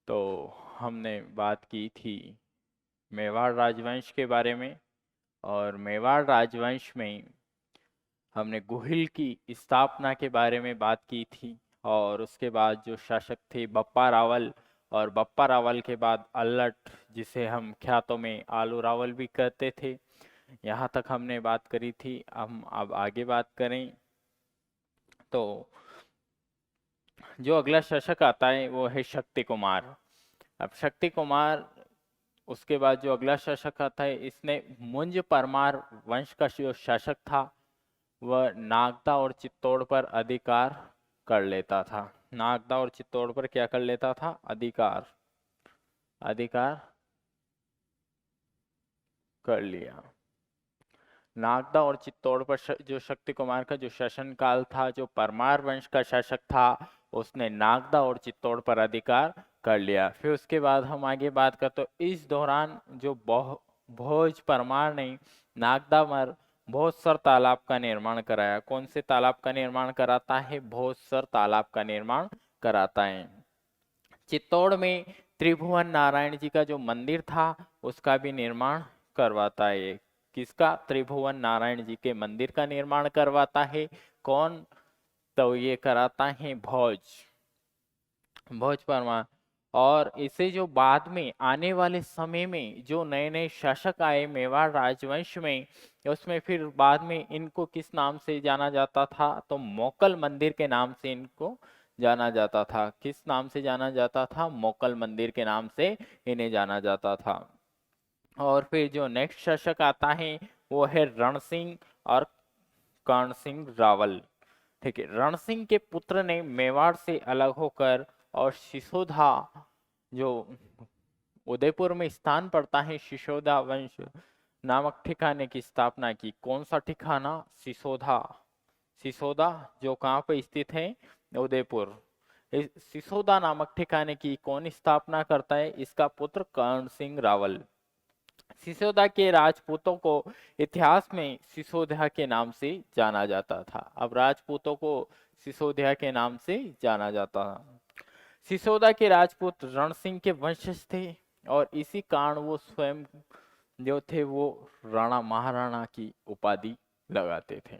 तो हमने बात की थी मेवाड़ राजवंश के बारे में। और मेवाड़ राजवंश में हमने गुहिल की स्थापना के बारे में बात की थी। और उसके बाद जो शासक थे बप्पा रावल, और बप्पा रावल के बाद अल्लट, जिसे हम ख्यातों में आलू रावल भी कहते थे। यहाँ तक हमने बात करी थी। हम अब आगे बात करें तो जो अगला शासक आता है वो है शक्ति कुमार। अब शक्ति कुमार, उसके बाद जो अगला शासक आता है, इसने मुंज परमार वंश का जो शासक था वह नागदा और चित्तौड़ पर अधिकार कर लेता था। नागदा और चित्तौड़ पर क्या कर लेता था? अधिकार अधिकार कर लिया। नागदा और चित्तौड़ पर जो शक्ति कुमार का जो शासन काल था, जो परमार वंश का शासक था, उसने नागदा और चित्तौड़ पर अधिकार कर लिया। फिर उसके बाद हम आगे बात करते, तो इस दौरान जो भोज परमार ने नागदा पर भोजसर तालाब का निर्माण कराया। कौन से तालाब का निर्माण कराता है? भोजसर तालाब का निर्माण कराता है। चित्तौड़ में त्रिभुवन नारायण जी का जो मंदिर था उसका भी निर्माण करवाता है। किसका? त्रिभुवन नारायण जी के मंदिर का निर्माण करवाता है। कौन? तो ये कराता है भोज भोज परमार। और इसे जो बाद में आने वाले समय में जो नए नए शासक आए मेवाड़ राजवंश में, उसमें फिर बाद में इनको किस नाम से जाना जाता था? तो मोकल मंदिर के नाम से इनको जाना जाता था। किस नाम से जाना जाता था? मोकल मंदिर के नाम से इन्हें जाना जाता था। और फिर जो नेक्स्ट शासक आता है वो है रण सिंह और कर्ण सिंह रावल। ठीक है, रण सिंह के पुत्र ने मेवाड़ से अलग होकर और सिसोदा, जो उदयपुर में स्थान पड़ता है, सिसोदा वंश नामक ठिकाने की स्थापना की। कौन सा ठिकाना? सिसोदा। सिसोदा जो कहाँ पे स्थित है? उदयपुर। इस सिसोदा नामक ठिकाने की कौन स्थापना करता है? इसका पुत्र कर्ण सिंह रावल। सिसोदा के राजपूतों को इतिहास में सिसोदिया के नाम से जाना जाता था। अब राजपूतों को सिसोदिया के नाम से जाना जाता था। सिसोदा के राजपूत रण सिंह के वंशज थे, और इसी कारण वो स्वयं जो थे वो राणा महाराणा की उपाधि लगाते थे।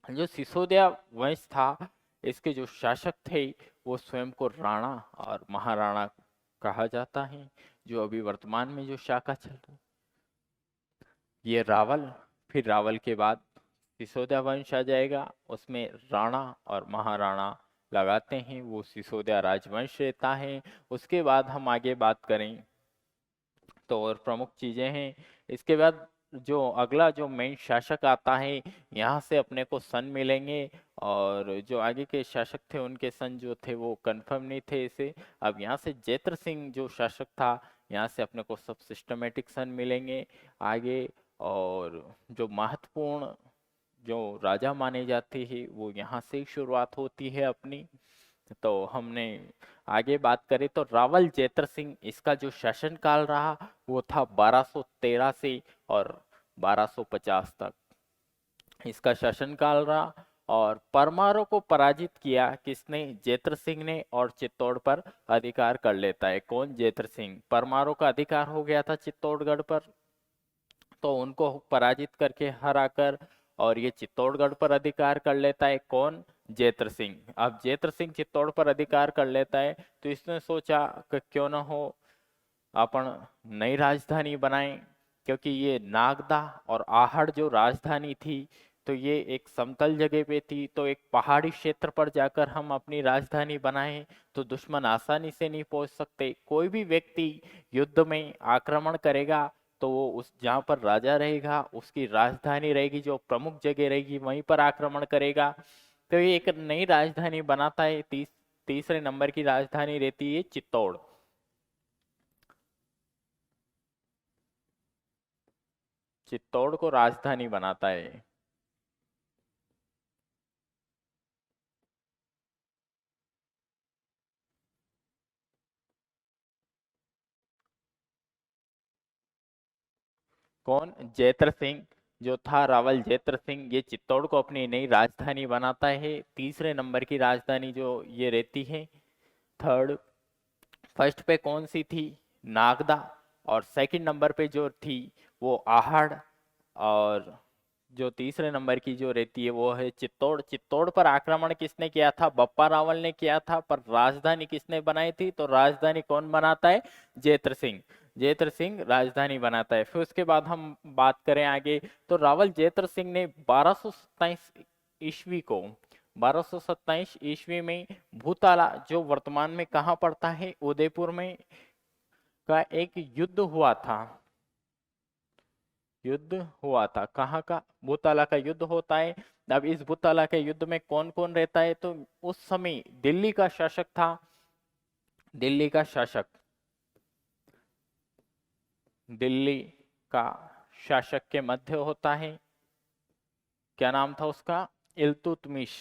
जो सिसोदिया वंश था, इसके जो शासक थे वो स्वयं को राणा और महाराणा कहा जाता है। जो अभी वर्तमान में जो शाखा चल रही, ये रावल, फिर रावल के बाद सिसोदिया वंश आ जाएगा, उसमें राणा और महाराणा लगाते हैं, वो सिसोदिया राजवंश रहता है। उसके बाद हम आगे बात करें तो और प्रमुख चीजें हैं। इसके बाद जो अगला जो मेन शासक आता है, यहाँ से अपने को सन मिलेंगे। और जो आगे के शासक थे उनके सन जो थे वो कंफर्म नहीं थे इसे। अब यहाँ से जैत्र सिंह जो शासक था, यहाँ से अपने को सब सिस्टमेटिक सन मिलेंगे आगे। और जो महत्वपूर्ण जो राजा माने जाते हैं वो यहाँ से ही शुरुआत होती है अपनी। तो हमने आगे बात करें तो रावल जैत्र सिंह, इसका जो शासन काल रहा वो था 1213 से और 1250 तक इसका शासन काल रहा। और परमारों को पराजित किया किसने? जैत्र सिंह ने, और चित्तौड़ पर अधिकार कर लेता है। कौन? जैत्र सिंह। परमारों का अधिकार हो गया था चित्तौड़गढ़ पर, तो उनको पराजित करके हराकर और ये चित्तौड़गढ़ पर अधिकार कर लेता है। कौन? जैत्र सिंह। अब जैत्र सिंह चित्तौड़ पर अधिकार कर लेता है, तो इसने सोचा कि क्यों ना हो अपन नई राजधानी बनाएं। क्योंकि ये नागदा और आहड़ जो राजधानी थी, तो ये एक समतल जगह पे थी, तो एक पहाड़ी क्षेत्र पर जाकर हम अपनी राजधानी बनाएं तो दुश्मन आसानी से नहीं पहुंच सकते। कोई भी व्यक्ति युद्ध में आक्रमण करेगा तो वो उस जहाँ पर राजा रहेगा उसकी राजधानी रहेगी, जो प्रमुख जगह रहेगी वहीं पर आक्रमण करेगा। तो ये एक नई राजधानी बनाता है। तीसरे नंबर की राजधानी रहती है चित्तौड़। चित्तौड़ को राजधानी बनाता है। कौन? जैत्र सिंह जो था, रावल जैत्र सिंह, ये चित्तौड़ को अपनी नई राजधानी बनाता है। तीसरे नंबर की राजधानी जो ये रहती है, थर्ड फर्स्ट पे कौन सी थी? नागदा। और सेकंड नंबर पे जो थी वो आहड़। और जो तीसरे नंबर की जो रहती है वो है चित्तौड़। चित्तौड़ पर आक्रमण किसने किया था? बप्पा रावल ने किया था। पर राजधानी किसने बनाई थी? तो राजधानी कौन बनाता है? जेत्र सिंह। जेत्र सिंह राजधानी बनाता है। फिर उसके बाद हम बात करें आगे, तो रावल जेत्र सिंह ने 1227 ईस्वी को 1227 ईस्वी में भूताला, जो वर्तमान में कहाँ पड़ता है? उदयपुर में, का एक युद्ध हुआ था। युद्ध हुआ था कहाँ का? भूताला का युद्ध होता है। अब इस भूताला के युद्ध में कौन कौन रहता है? तो उस समय दिल्ली का शासक था। दिल्ली का शासक, दिल्ली का शासक के मध्य होता है, क्या नाम था उसका? इल्तुतमिश।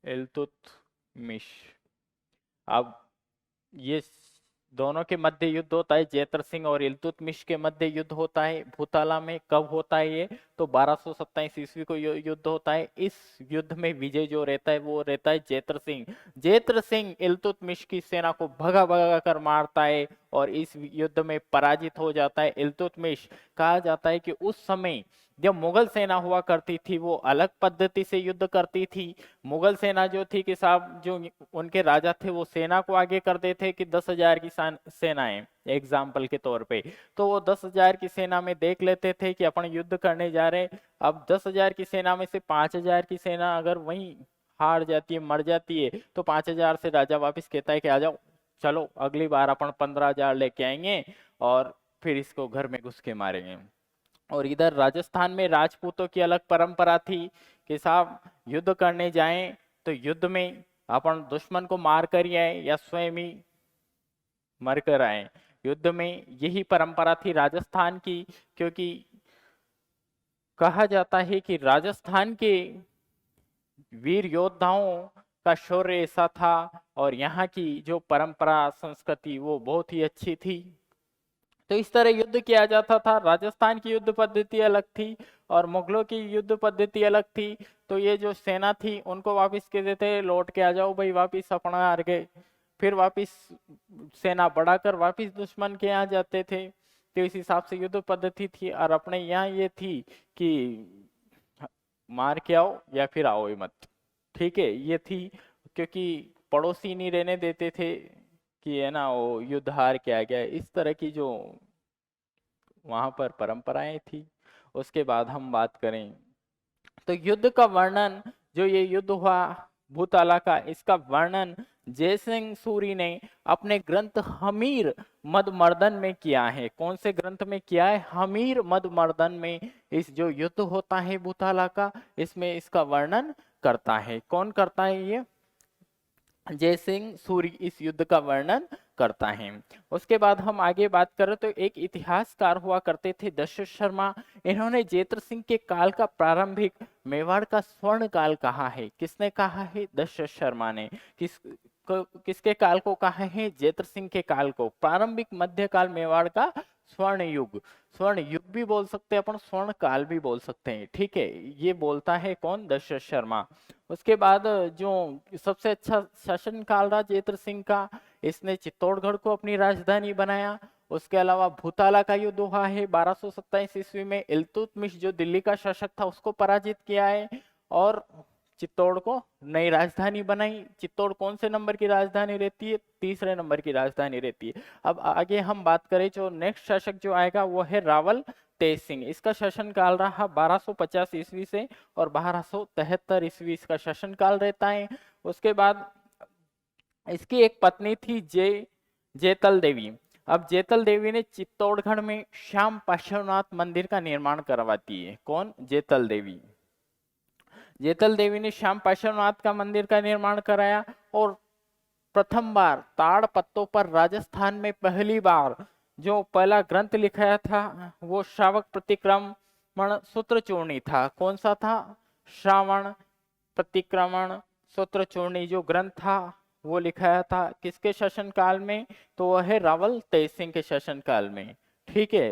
इल्तुतमिश। अब ये दोनों के मध्य युद्ध होता है। जेतर सिंह और इल्तुतमिश के मध्य युद्ध होता है भूताला में। कब होता है ये? तो 1227 ईस्वी को युद्ध होता है। इस युद्ध में विजय जो रहता है वो रहता है जेतर सिंह। जेतर सिंह इल्तुतमिश की सेना को भगा भगा कर मारता है और इस युद्ध में पराजित हो जाता है इल्तुतमिश। कहा जाता है कि उस समय जब मुगल सेना हुआ करती थी वो अलग पद्धति से युद्ध करती थी। मुगल सेना जो थी कि साहब, जो उनके राजा थे वो सेना को आगे कर देते कि 10,000 की सेनाएं एग्जाम्पल के तौर पे, तो वो 10,000 की सेना में देख लेते थे कि अपन युद्ध करने जा रहे हैं। अब 10,000 की सेना में से 5,000 की सेना अगर वहीं हार जाती है, मर जाती है, तो 5,000 से राजा वापिस कहता है कि आ जाओ, चलो अगली बार अपन 15,000 लेके आएंगे और फिर इसको घर में घुस के मारेंगे। और इधर राजस्थान में राजपूतों की अलग परंपरा थी कि साहब युद्ध करने जाएं तो युद्ध में अपन दुश्मन को मार कर ही आए या स्वयं ही मर कर आए। युद्ध में यही परंपरा थी राजस्थान की, क्योंकि कहा जाता है कि राजस्थान के वीर योद्धाओं का शौर्य ऐसा था और यहाँ की जो परंपरा संस्कृति वो बहुत ही अच्छी थी। तो इस तरह युद्ध किया जाता था। राजस्थान की युद्ध पद्धति अलग थी और मुगलों की युद्ध पद्धति अलग थी। तो ये जो सेना थी उनको वापस कह देते लौट के आ जाओ भाई, वापस अपना हार गए। फिर वापस सेना बढ़ाकर वापस दुश्मन के यहाँ जाते थे। तो इस हिसाब से युद्ध पद्धति थी। और अपने यहाँ ये थी कि मार के आओ या फिर आओ ही मत, ठीक है, ये थी। क्योंकि पड़ोसी नहीं रहने देते थे कि है ना वो युद्ध हार के आ गया। इस तरह की जो वहां पर परंपराएं थी। उसके बाद हम बात करें तो युद्ध का वर्णन, जो ये युद्ध हुआ भूताला का, इसका वर्णन जयसिंह सूरी ने अपने ग्रंथ हमीर मदमर्दन में किया है। कौन से ग्रंथ में किया है? हमीर मदमर्दन में इस जो युद्ध होता है भूताला का, इसमें इसका वर्णन करता है। कौन करता है ये? जयसिंह सूरी इस युद्ध का वर्णन करता है। उसके बाद हम आगे बात करें तो एक इतिहासकार हुआ करते थे दशरथ शर्मा। इन्होंने जेत्र सिंह के काल का प्रारंभिक मेवाड़ का स्वर्ण काल कहा है। किसने कहा है? दशरथ शर्मा ने। किसके काल को कहा है? जेत्र सिंह के काल को। प्रारंभिक मध्यकाल मेवाड़ का स्वर्ण युग, स्वर्ण युग भी बोल सकते हैं अपन, स्वर्ण काल भी बोल सकते हैं, ठीक है। ये बोलता है कौन? दशरथ शर्मा। उसके बाद जो सबसे अच्छा शासन काल रहा जेत्र सिंह का, इसने चित्तौड़गढ़ को अपनी राजधानी बनाया। उसके अलावा भूताला का युद्ध हुआ है 1227 ईस्वी में। इल्तुतमिश जो दिल्ली का शासक था उसको पराजित किया है और चित्तौड़ को नई राजधानी बनाई। चित्तौड़ कौन से नंबर की राजधानी रहती है? तीसरे नंबर की राजधानी रहती है। अब आगे हम बात करें जो नेक्स्ट शासक जो आएगा वो है रावल तेज सिंह। इसका शासन काल रहा 1250 ईस्वी से और 1273 ईस्वी इसका शासन काल रहता है। उसके बाद इसकी एक पत्नी थी जेतल देवी। अब जेतल देवी ने चित्तौड़गढ़ में श्याम पार्श्वनाथ मंदिर का निर्माण करवाती है। कौन? जेतल देवी। जेतल देवी ने श्याम पार्श्वनाथ का मंदिर का निर्माण कराया और प्रथम बार ताड़ पत्तों पर राजस्थान में पहली बार जो पहला ग्रंथ लिखाया था वो श्रावक प्रतिक्रमण सूत्र चूर्णी था। कौन सा था? श्रावण प्रतिक्रमण सूत्र चूर्णी जो ग्रंथ था वो लिखाया था। किसके शासन काल में? तो वह है रावल तेज सिंह के शासन काल में, ठीक है।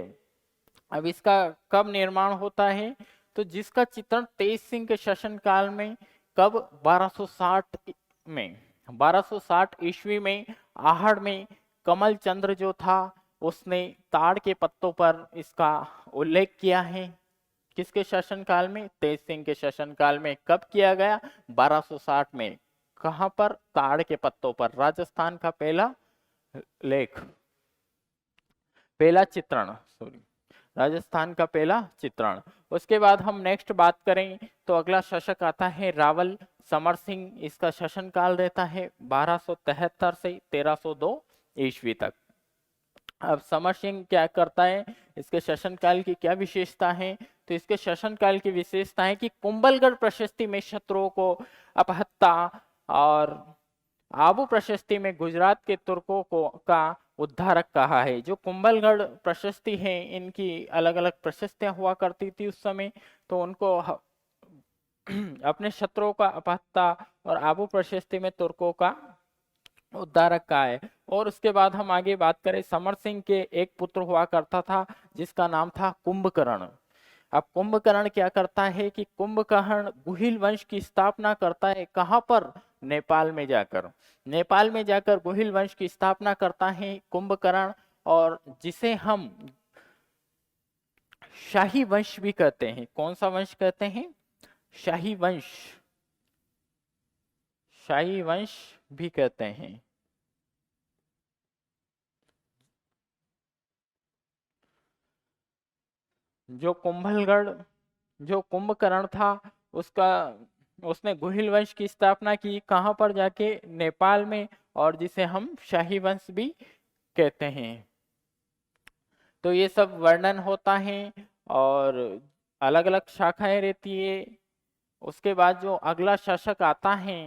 अब इसका कब निर्माण होता है? तो जिसका चित्रण तेज सिंह के शासन काल में, कब? 1260 में, 1260 ईस्वी में आहड़ में कमल चंद्र जो था उसने ताड़ के पत्तों पर इसका उल्लेख किया है। किसके शासनकाल में? तेज सिंह के शासनकाल में। कब किया गया? 1260 में। कहां पर? ताड़ के पत्तों पर। राजस्थान का पहला लेख, पहला चित्रण, सॉरी, राजस्थान का पहला चित्रण। उसके बाद हम नेक्स्ट बात करें तो अगला शासक आता है रावल समर सिंह। इसका शासनकाल रहता है 1273 से 1302 ईस्वी तक। अब समर सिंह क्या करता है, इसके शासनकाल की क्या विशेषता है? तो इसके शासनकाल की विशेषता है कि कुंभलगढ़ प्रशस्ति में शत्रुओं को अपहत्ता और आबू प्रशस्ति में गुजरात के तुर्कों को का उद्धारक कहा है। जो कुंभलगढ़ प्रशस्ति है, इनकी अलग अलग प्रशस्तियां हुआ करती थी उस समय, तो उनको अपने शत्रुओं का अपहत्ता और आबू प्रशस्ति में तुर्कों का उद्धारक का है। और उसके बाद हम आगे बात करें, समर सिंह के एक पुत्र हुआ करता था जिसका नाम था कुंभकर्ण। अब कुंभकर्ण क्या करता है कि कुंभकर्ण गुहिल वंश की स्थापना करता है। कहां पर? नेपाल में जाकर। नेपाल में जाकर गुहिल वंश की स्थापना करता है कुंभकर्ण, और जिसे हम शाही वंश भी कहते हैं। कौन सा वंश कहते हैं? शाही वंश, शाही वंश भी कहते हैं। जो कुंभलगढ़, जो कुंभकर्ण था उसने गुहिल वंश की स्थापना की। कहां पर? जाके नेपाल में, और जिसे हम शाही वंश भी कहते हैं। तो ये सब वर्णन होता है और अलग अलग शाखाएं रहती है। उसके बाद जो अगला शासक आता है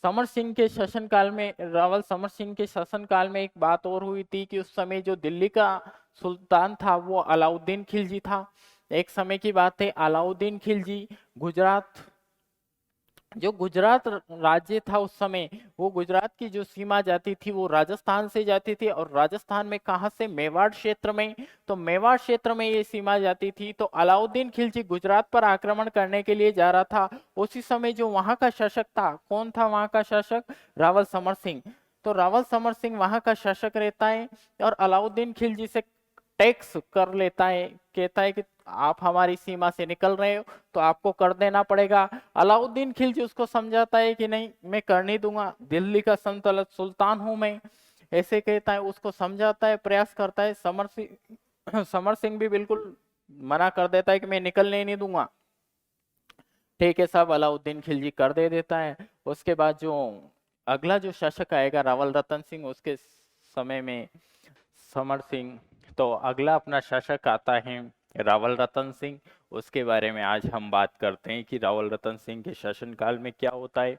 समर सिंह के शासनकाल में, रावल समर सिंह के शासनकाल में एक बात और हुई थी कि उस समय जो दिल्ली का सुल्तान था वो अलाउद्दीन खिलजी था। एक समय की बात है, अलाउद्दीन खिलजी गुजरात, जो गुजरात राज्य था उस समय, वो गुजरात की जो सीमा जाती थी वो राजस्थान से जाती थी। और राजस्थान में कहां से? मेवाड़ क्षेत्र में। तो मेवाड़ क्षेत्र में ये सीमा जाती थी। तो अलाउद्दीन खिलजी गुजरात पर आक्रमण करने के लिए जा रहा था। उसी समय जो वहां का शासक था, कौन था वहां का शासक? रावल समर सिंह। तो रावल समर सिंह वहां का शासक रहता है और अलाउद्दीन खिलजी से टैक्स कर लेता है, कहता है कि आप हमारी सीमा से निकल रहे हो तो आपको कर देना पड़ेगा। अलाउद्दीन खिलजी उसको समझाता है कि नहीं, मैं कर नहीं दूंगा, दिल्ली का सल्तनत सुल्तान हूं मैं, ऐसे कहता है। उसको समझाता है, प्रयास करता है। समर सिंह भी बिल्कुल मना कर देता है कि मैं निकलने नहीं दूंगा। ठीक है साहब, अलाउद्दीन खिलजी कर दे देता है। उसके बाद जो अगला जो शासक आएगा रावल रतन सिंह, उसके समय में समर सिंह, तो अगला अपना शासक आता है रावल रतन सिंह। उसके बारे में आज हम बात करते हैं कि रावल रतन सिंह के शासनकाल में क्या होता है।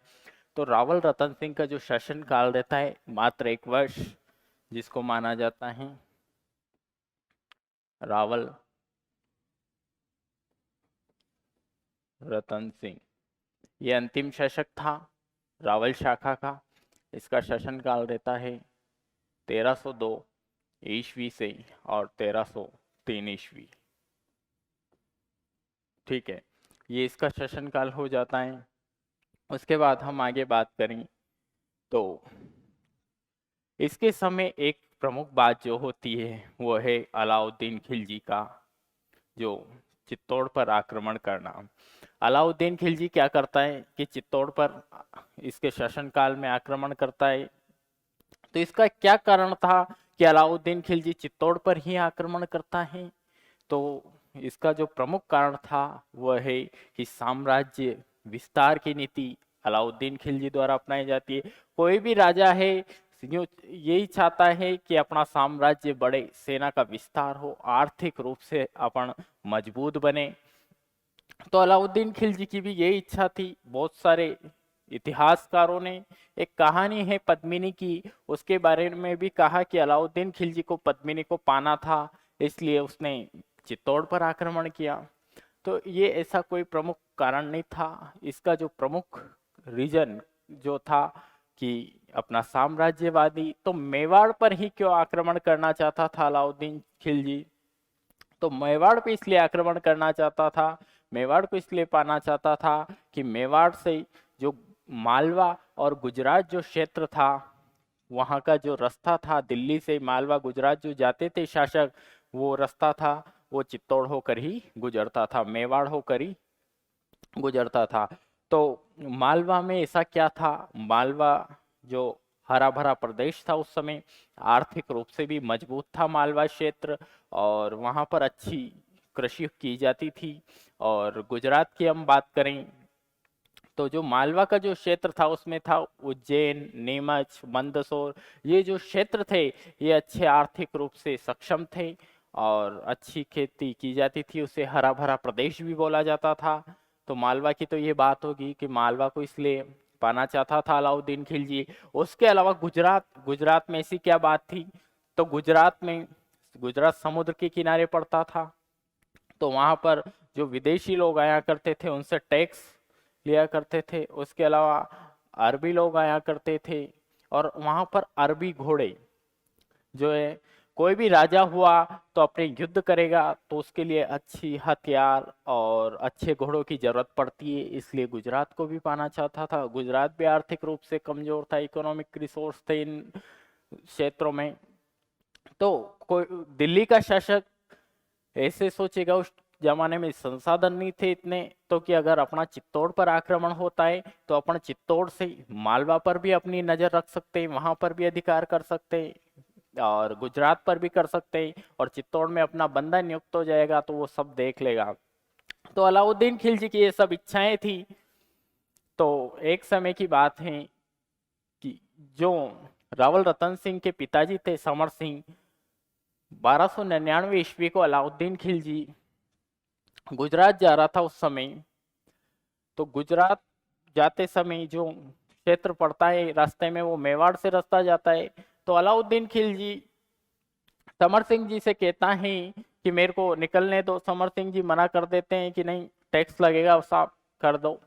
तो रावल रतन सिंह का जो शासनकाल रहता है मात्र 1 वर्ष, जिसको माना जाता है रावल रतन सिंह। ये अंतिम शासक था रावल शाखा का। इसका शासनकाल रहता है 1302 ईस्वी से और 1303 ईस्वी। ठीक है, ये इसका शासनकाल हो जाता है। उसके बाद हम आगे बात करें तो इसके समय एक प्रमुख बात जो होती है वो है अलाउद्दीन खिलजी का जो चित्तौड़ पर आक्रमण करना। अलाउद्दीन खिलजी क्या करता है कि चित्तौड़ पर इसके शासनकाल में आक्रमण करता है। तो इसका क्या कारण था कि अलाउद्दीन खिलजी चित्तौड़ पर ही आक्रमण करता है? तो इसका जो प्रमुख कारण था वह है कि साम्राज्य विस्तार की नीति अलाउद्दीन खिलजी द्वारा अपनाई जाती है। कोई भी राजा है यही चाहता है कि अपना साम्राज्य बढ़े, सेना का विस्तार हो, आर्थिक रूप से अपन मजबूत बने। तो अलाउद्दीन खिलजी की भी यही इच्छा थी। बहुत सारे इतिहासकारों ने, एक कहानी है पद्मिनी की, उसके बारे में भी कहा कि अलाउद्दीन खिलजी को पद्मिनी को पाना था, इसलिए उसने चित्तौड़ पर आक्रमण किया। तो ये ऐसा कोई प्रमुख कारण नहीं था। इसका जो प्रमुख रीजन जो था कि अपना साम्राज्यवादी, तो मेवाड़ पर ही क्यों आक्रमण करना चाहता था अलाउद्दीन खिलजी? तो मेवाड़ पे इसलिए आक्रमण करना चाहता था, मेवाड़ को इसलिए पाना चाहता था कि मेवाड़ से जो मालवा और गुजरात जो क्षेत्र था, वहाँ का जो रास्ता था दिल्ली से मालवा गुजरात जो जाते थे शासक, वो रास्ता था वो चित्तौड़ होकर ही गुजरता था, मेवाड़ होकर ही गुजरता था। तो मालवा में ऐसा क्या था, मालवा जो हरा भरा प्रदेश था उस समय, आर्थिक रूप से भी मजबूत था मालवा क्षेत्र, और वहाँ पर अच्छी कृषि की जाती थी। और गुजरात की हम बात करें तो जो मालवा का जो क्षेत्र था उसमें था उज्जैन, नीमच, मंदसौर, ये जो क्षेत्र थे ये अच्छे आर्थिक रूप से सक्षम थे और अच्छी खेती की जाती थी, उसे हरा भरा प्रदेश भी बोला जाता था। तो मालवा की तो ये बात होगी कि मालवा को इसलिए पाना चाहता था अलाउद्दीन खिलजी। उसके अलावा गुजरात, गुजरात में ऐसी क्या बात थी, तो गुजरात में, गुजरात समुद्र के किनारे पड़ता था, तो वहां पर जो विदेशी लोग आया करते थे उनसे टैक्स लिया करते थे। उसके अलावा अरबी लोग आया करते थे, और वहां पर अरबी घोड़े जो है, कोई भी राजा हुआ तो अपने युद्ध करेगा तो उसके लिए अच्छी हथियार और अच्छे घोड़ों की जरूरत पड़ती है, इसलिए गुजरात को भी पाना चाहता था। गुजरात भी आर्थिक रूप से कमजोर था, इकोनॉमिक रिसोर्स थे इन क्षेत्रों में। तो कोई दिल्ली का शासक ऐसे सोचेगा, उस जमाने में संसाधन नहीं थे इतने, तो कि अगर अपना चित्तौड़ पर आक्रमण होता है तो अपन चित्तौड़ से मालवा पर भी अपनी नजर रख सकते हैं, वहां पर भी अधिकार कर सकते हैं और गुजरात पर भी कर सकते हैं, और चित्तौड़ में अपना बंदा नियुक्त हो जाएगा तो वो सब देख लेगा। तो अलाउद्दीन खिलजी की ये सब इच्छाएं थी। तो एक समय की बात है कि जो रावल रतन सिंह के पिताजी थे समर सिंह, 1299 ईस्वी को अलाउद्दीन खिलजी गुजरात जा रहा था उस समय। तो गुजरात जाते समय जो क्षेत्र पड़ता है रास्ते में, वो मेवाड़ से रास्ता जाता है। तो अलाउद्दीन खिलजी समर सिंह जी से कहता है कि मेरे को निकलने दो। समर सिंह जी मना कर देते हैं कि नहीं, टैक्स लगेगा, साफ कर दो।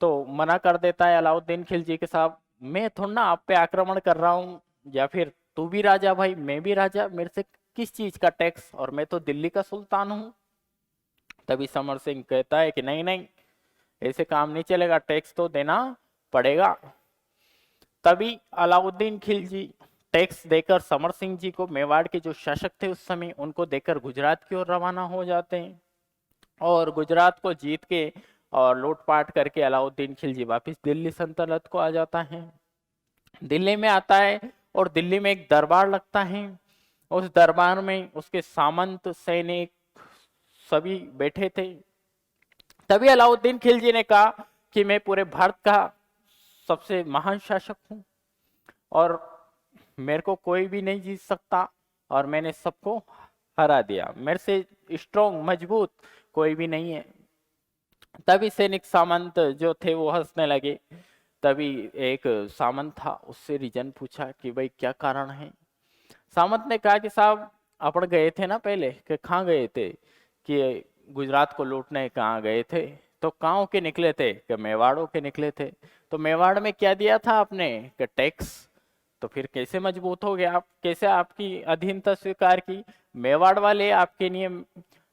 तो मना कर देता है अलाउद्दीन खिलजी के साहब, मैं थोड़ा ना आप पे आक्रमण कर रहा हूँ, या फिर तू भी राजा भाई मैं भी राजा, मेरे से किस चीज का टैक्स, और मैं तो दिल्ली का सुल्तान हूँ। तभी समर सिंह कहता है कि नहीं नहीं, ऐसे काम नहीं चलेगा, टैक्स तो देना पड़ेगा। तभी अलाउद्दीन खिलजी टैक्स देकर समर सिंह जी को, मेवाड़ के जो शासक थे उस समय, उनको देकर गुजरात की ओर रवाना हो जाते हैं। और गुजरात को जीत के और लूटपाट करके अलाउद्दीन खिलजी वापस दिल्ली सल्तनत को आ जाता है। दिल्ली में आता है और दिल्ली में एक दरबार लगता है। उस दरबार में उसके सामंत, सैनिक सभी बैठे थे। तभी अलाउद्दीन खिलजी ने कहा कि मैं पूरे भारत का सबसे महान शासक हूं और मेरे को कोई भी नहीं जीत सकता, और मैंने सबको हरा दिया, मेरे से स्ट्रॉन्ग मजबूत कोई भी नहीं है। तभी सैनिक सामंत जो थे वो हंसने लगे। तभी एक सामंत था, उससे रीजन पूछा कि भाई क्या कारण है। सामंत ने कहा कि साहब अपन गए थे ना पहले, कि कहाँ गए थे, कि गुजरात को लूटने कहाँ गए थे। तो कहाँ के निकले थे, कि मेवाड़ों के निकले थे। तो मेवाड़ में क्या दिया था आपने, कि टैक्स। तो फिर कैसे मजबूत हो गया आप, कैसे आपकी अधीनता स्वीकार की, मेवाड़ वाले आपके नियम।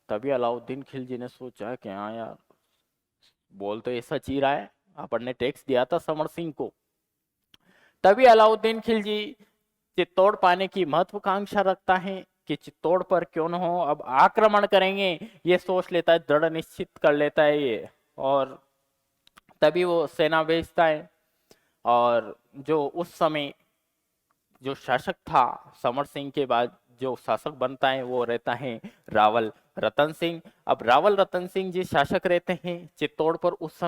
तभी अलाउद्दीन खिलजी ने सोचा कि हाँ यार, बोल तो ऐसा ची रहा है, अपन ने टैक्स दिया था समर सिंह को। तभी अलाउद्दीन खिलजी चित्तौड़ पाने की महत्वाकांक्षा रखता है कि चित्तौड़ पर क्यों न हो, अब आक्रमण करेंगे, ये सोच लेता है, दृढ़ निश्चित कर लेता है ये। और तभी वो सेना भेजता है, और जो उस समय जो शासक था समर सिंह के बाद जो शासक बनता है वो रहता है रावल रतन सिंह। अब रावल रतन सिंह जी शासक रहते हैं चित्तौड़ पर उस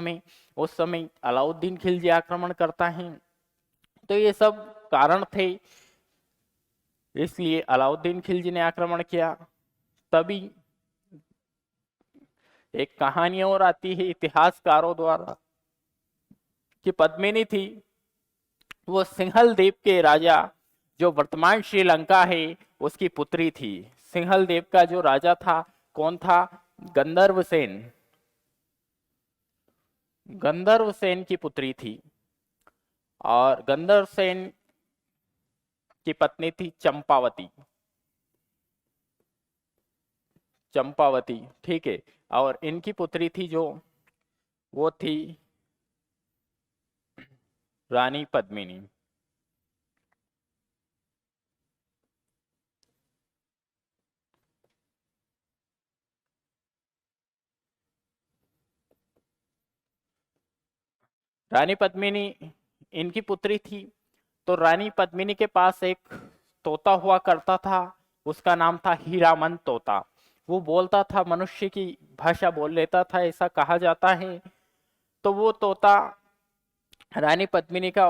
समय अलाउद्दीन खिलजी आक्रमण करता है। तो ये सब कारण थे, इसलिए अलाउद्दीन खिलजी ने आक्रमण किया। तभी एक कहानी और आती है इतिहासकारों द्वारा कि पद्मिनी थी, वो सिंहल द्वीप के राजा जो वर्तमान श्रीलंका है उसकी पुत्री थी। सिंहल द्वीप का जो राजा था कौन था, गंधर्व सेन, गंधर्व सेन की पुत्री थी। और गंधर्व सेन की पत्नी थी चंपावती, चंपावती, ठीक है। और इनकी पुत्री थी जो, वो थी रानी पद्मिनी। रानी पद्मिनी इनकी पुत्री थी। तो रानी पद्मिनी के पास एक तोता हुआ करता था। उसका नाम था हीरामन तोता। वो बोलता था, मनुष्य की भाषा बोल लेता था, ऐसा कहा जाता है। तो वो तोता रानी पद्मिनी का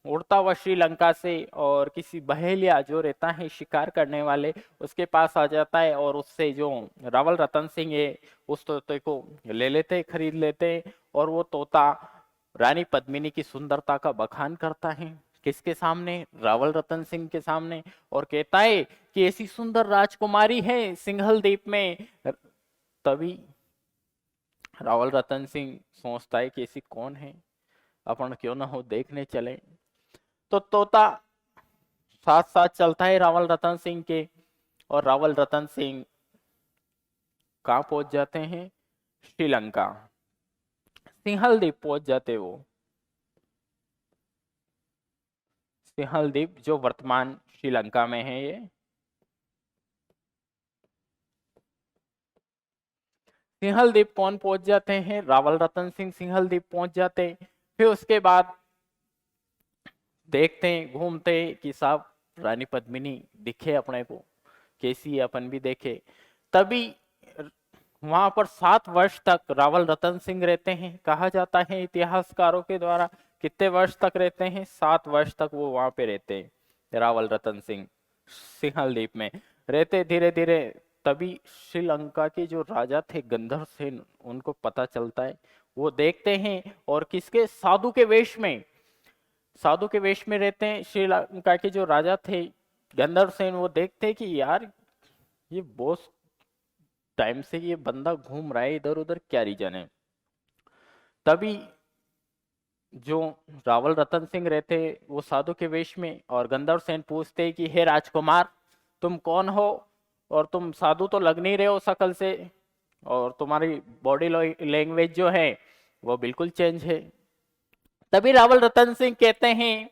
उड़ता हुआ श्रीलंका से और किसी बहेलिया जो रहता है शिकार करने वाले, उसके पास आ जाता है और उससे जो रावल रतन सिंह है उस तोते को ले लेते, खरीद लेते। और वो तोता रानी पद्मिनी की सुंदरता का बखान करता है। किसके सामने? रावल रतन सिंह के सामने। और कहता है कि ऐसी सुंदर राजकुमारी है सिंघल द्वीप में। तभी रावल रतन सिंह सोचता है कि ऐसी कौन है, अपन क्यों ना हो देखने चले। तो तोता साथ साथ चलता है रावल रतन सिंह के। और रावल रतन सिंह कहाँ पहुंच जाते हैं? श्रीलंका, सिंहल द्वीप पहुंच जाते वो। सिंहल द्वीप जो वर्तमान श्रीलंका में है ये। सिंहल द्वीप कौन पहुंच जाते हैं? रावल रतन सिंह सिंहल द्वीप पहुंच जाते हैं। फिर उसके बाद देखते हैं, घूमते कि साहब रानी पद्मिनी दिखे अपने को, कैसी है अपन भी देखे। तभी वहां पर 7 वर्ष तक रावल रतन सिंह रहते हैं। कहा जाता है इतिहासकारों के द्वारा, कितने वर्ष तक रहते हैं? 7 वर्ष तक वो वहां पे रहते हैं रावल रतन सिंह सिंहल द्वीप में रहते। धीरे धीरे तभी श्रीलंका के जो राजा थे गंधर्व सेन, उनको पता चलता है। वो देखते हैं और किसके? साधु के वेश में, साधु के वेश में रहते हैं श्रीलंका के जो राजा थे गंधर्व सेन। वो देखते हैं कि यार ये बहुत टाइम से ये बंदा घूम रहा है इधर उधर, क्या रीजन है। तभी जो रावल रतन सिंह रहते वो साधु के वेश में, और गंधर्व सेन पूछते कि हे राजकुमार, तुम कौन हो? और तुम साधु तो लग नहीं रहे हो शकल से, और तुम्हारी बॉडी लैंग्वेज जो है वो बिल्कुल चेंज है। तभी रावल रतन सिंह कहते हैं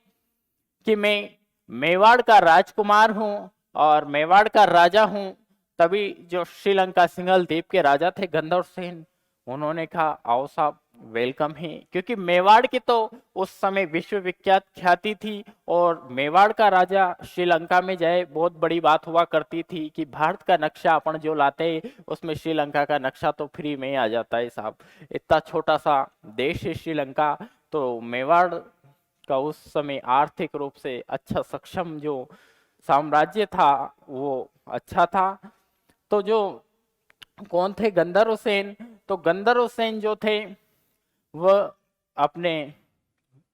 कि मैं मेवाड़ का राजकुमार हूं और मेवाड़ का राजा हूं। तभी जो श्रीलंका सिंघल द्वीप के राजा थे गंधर्व सेन, उन्होंने कहा आओ साहब, वेलकम है। क्योंकि मेवाड़ की तो उस समय विश्व विख्यात ख्याति थी, और मेवाड़ का राजा श्रीलंका में जाए बहुत बड़ी बात हुआ करती थी कि भारत का नक्शा अपन जो लाते उसमें श्रीलंका का नक्शा तो फ्री में ही आ जाता है साहब। इतना छोटा सा देश है श्रीलंका। तो मेवाड़ का उस समय आर्थिक रूप से अच्छा सक्षम जो साम्राज्य था वो अच्छा था। तो जो कौन थे? गंधर्व सेन। तो गंधर्व सेन जो थे वह अपने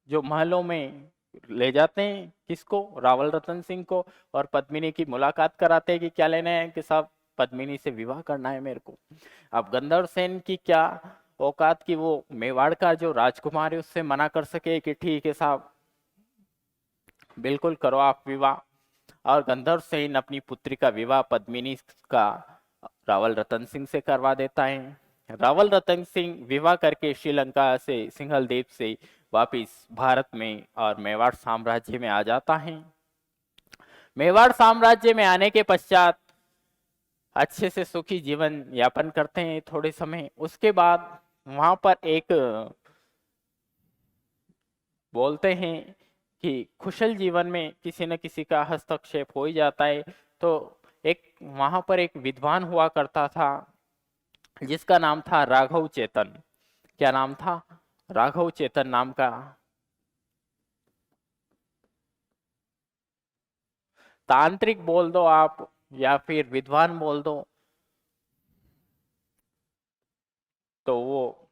जो महलों में ले जाते हैं किसको? रावल रतन सिंह को। और पद्मिनी की मुलाकात कराते हैं कि क्या लेना है, कि साहब पद्मिनी से विवाह करना है मेरे को। अब गंधर्व सेन की क्या औकात कि वो मेवाड़ का जो राजकुमार है उससे मना कर सके कि ठीक है साहब, बिल्कुल करो आप विवाह। और गंधर्व सेन अपनी पुत्री का विवाह पद्मिनी का रावल रतन सिंह से करवा देता है। रावल रतन सिंह विवाह करके श्रीलंका से सिंघल द्वीप से वापिस भारत में और मेवाड़ साम्राज्य में आ जाता है। मेवाड़ साम्राज्य में आने के पश्चात अच्छे से सुखी जीवन यापन करते हैं थोड़े समय। उसके बाद वहां पर एक बोलते हैं कि कुशल जीवन में किसी न किसी का हस्तक्षेप हो ही जाता है। तो एक वहां पर एक विद्वान हुआ करता था जिसका नाम था राघव चेतन। क्या नाम था? राघव चेतन नाम का। तांत्रिक बोल दो आप या फिर विद्वान बोल दो। तो वो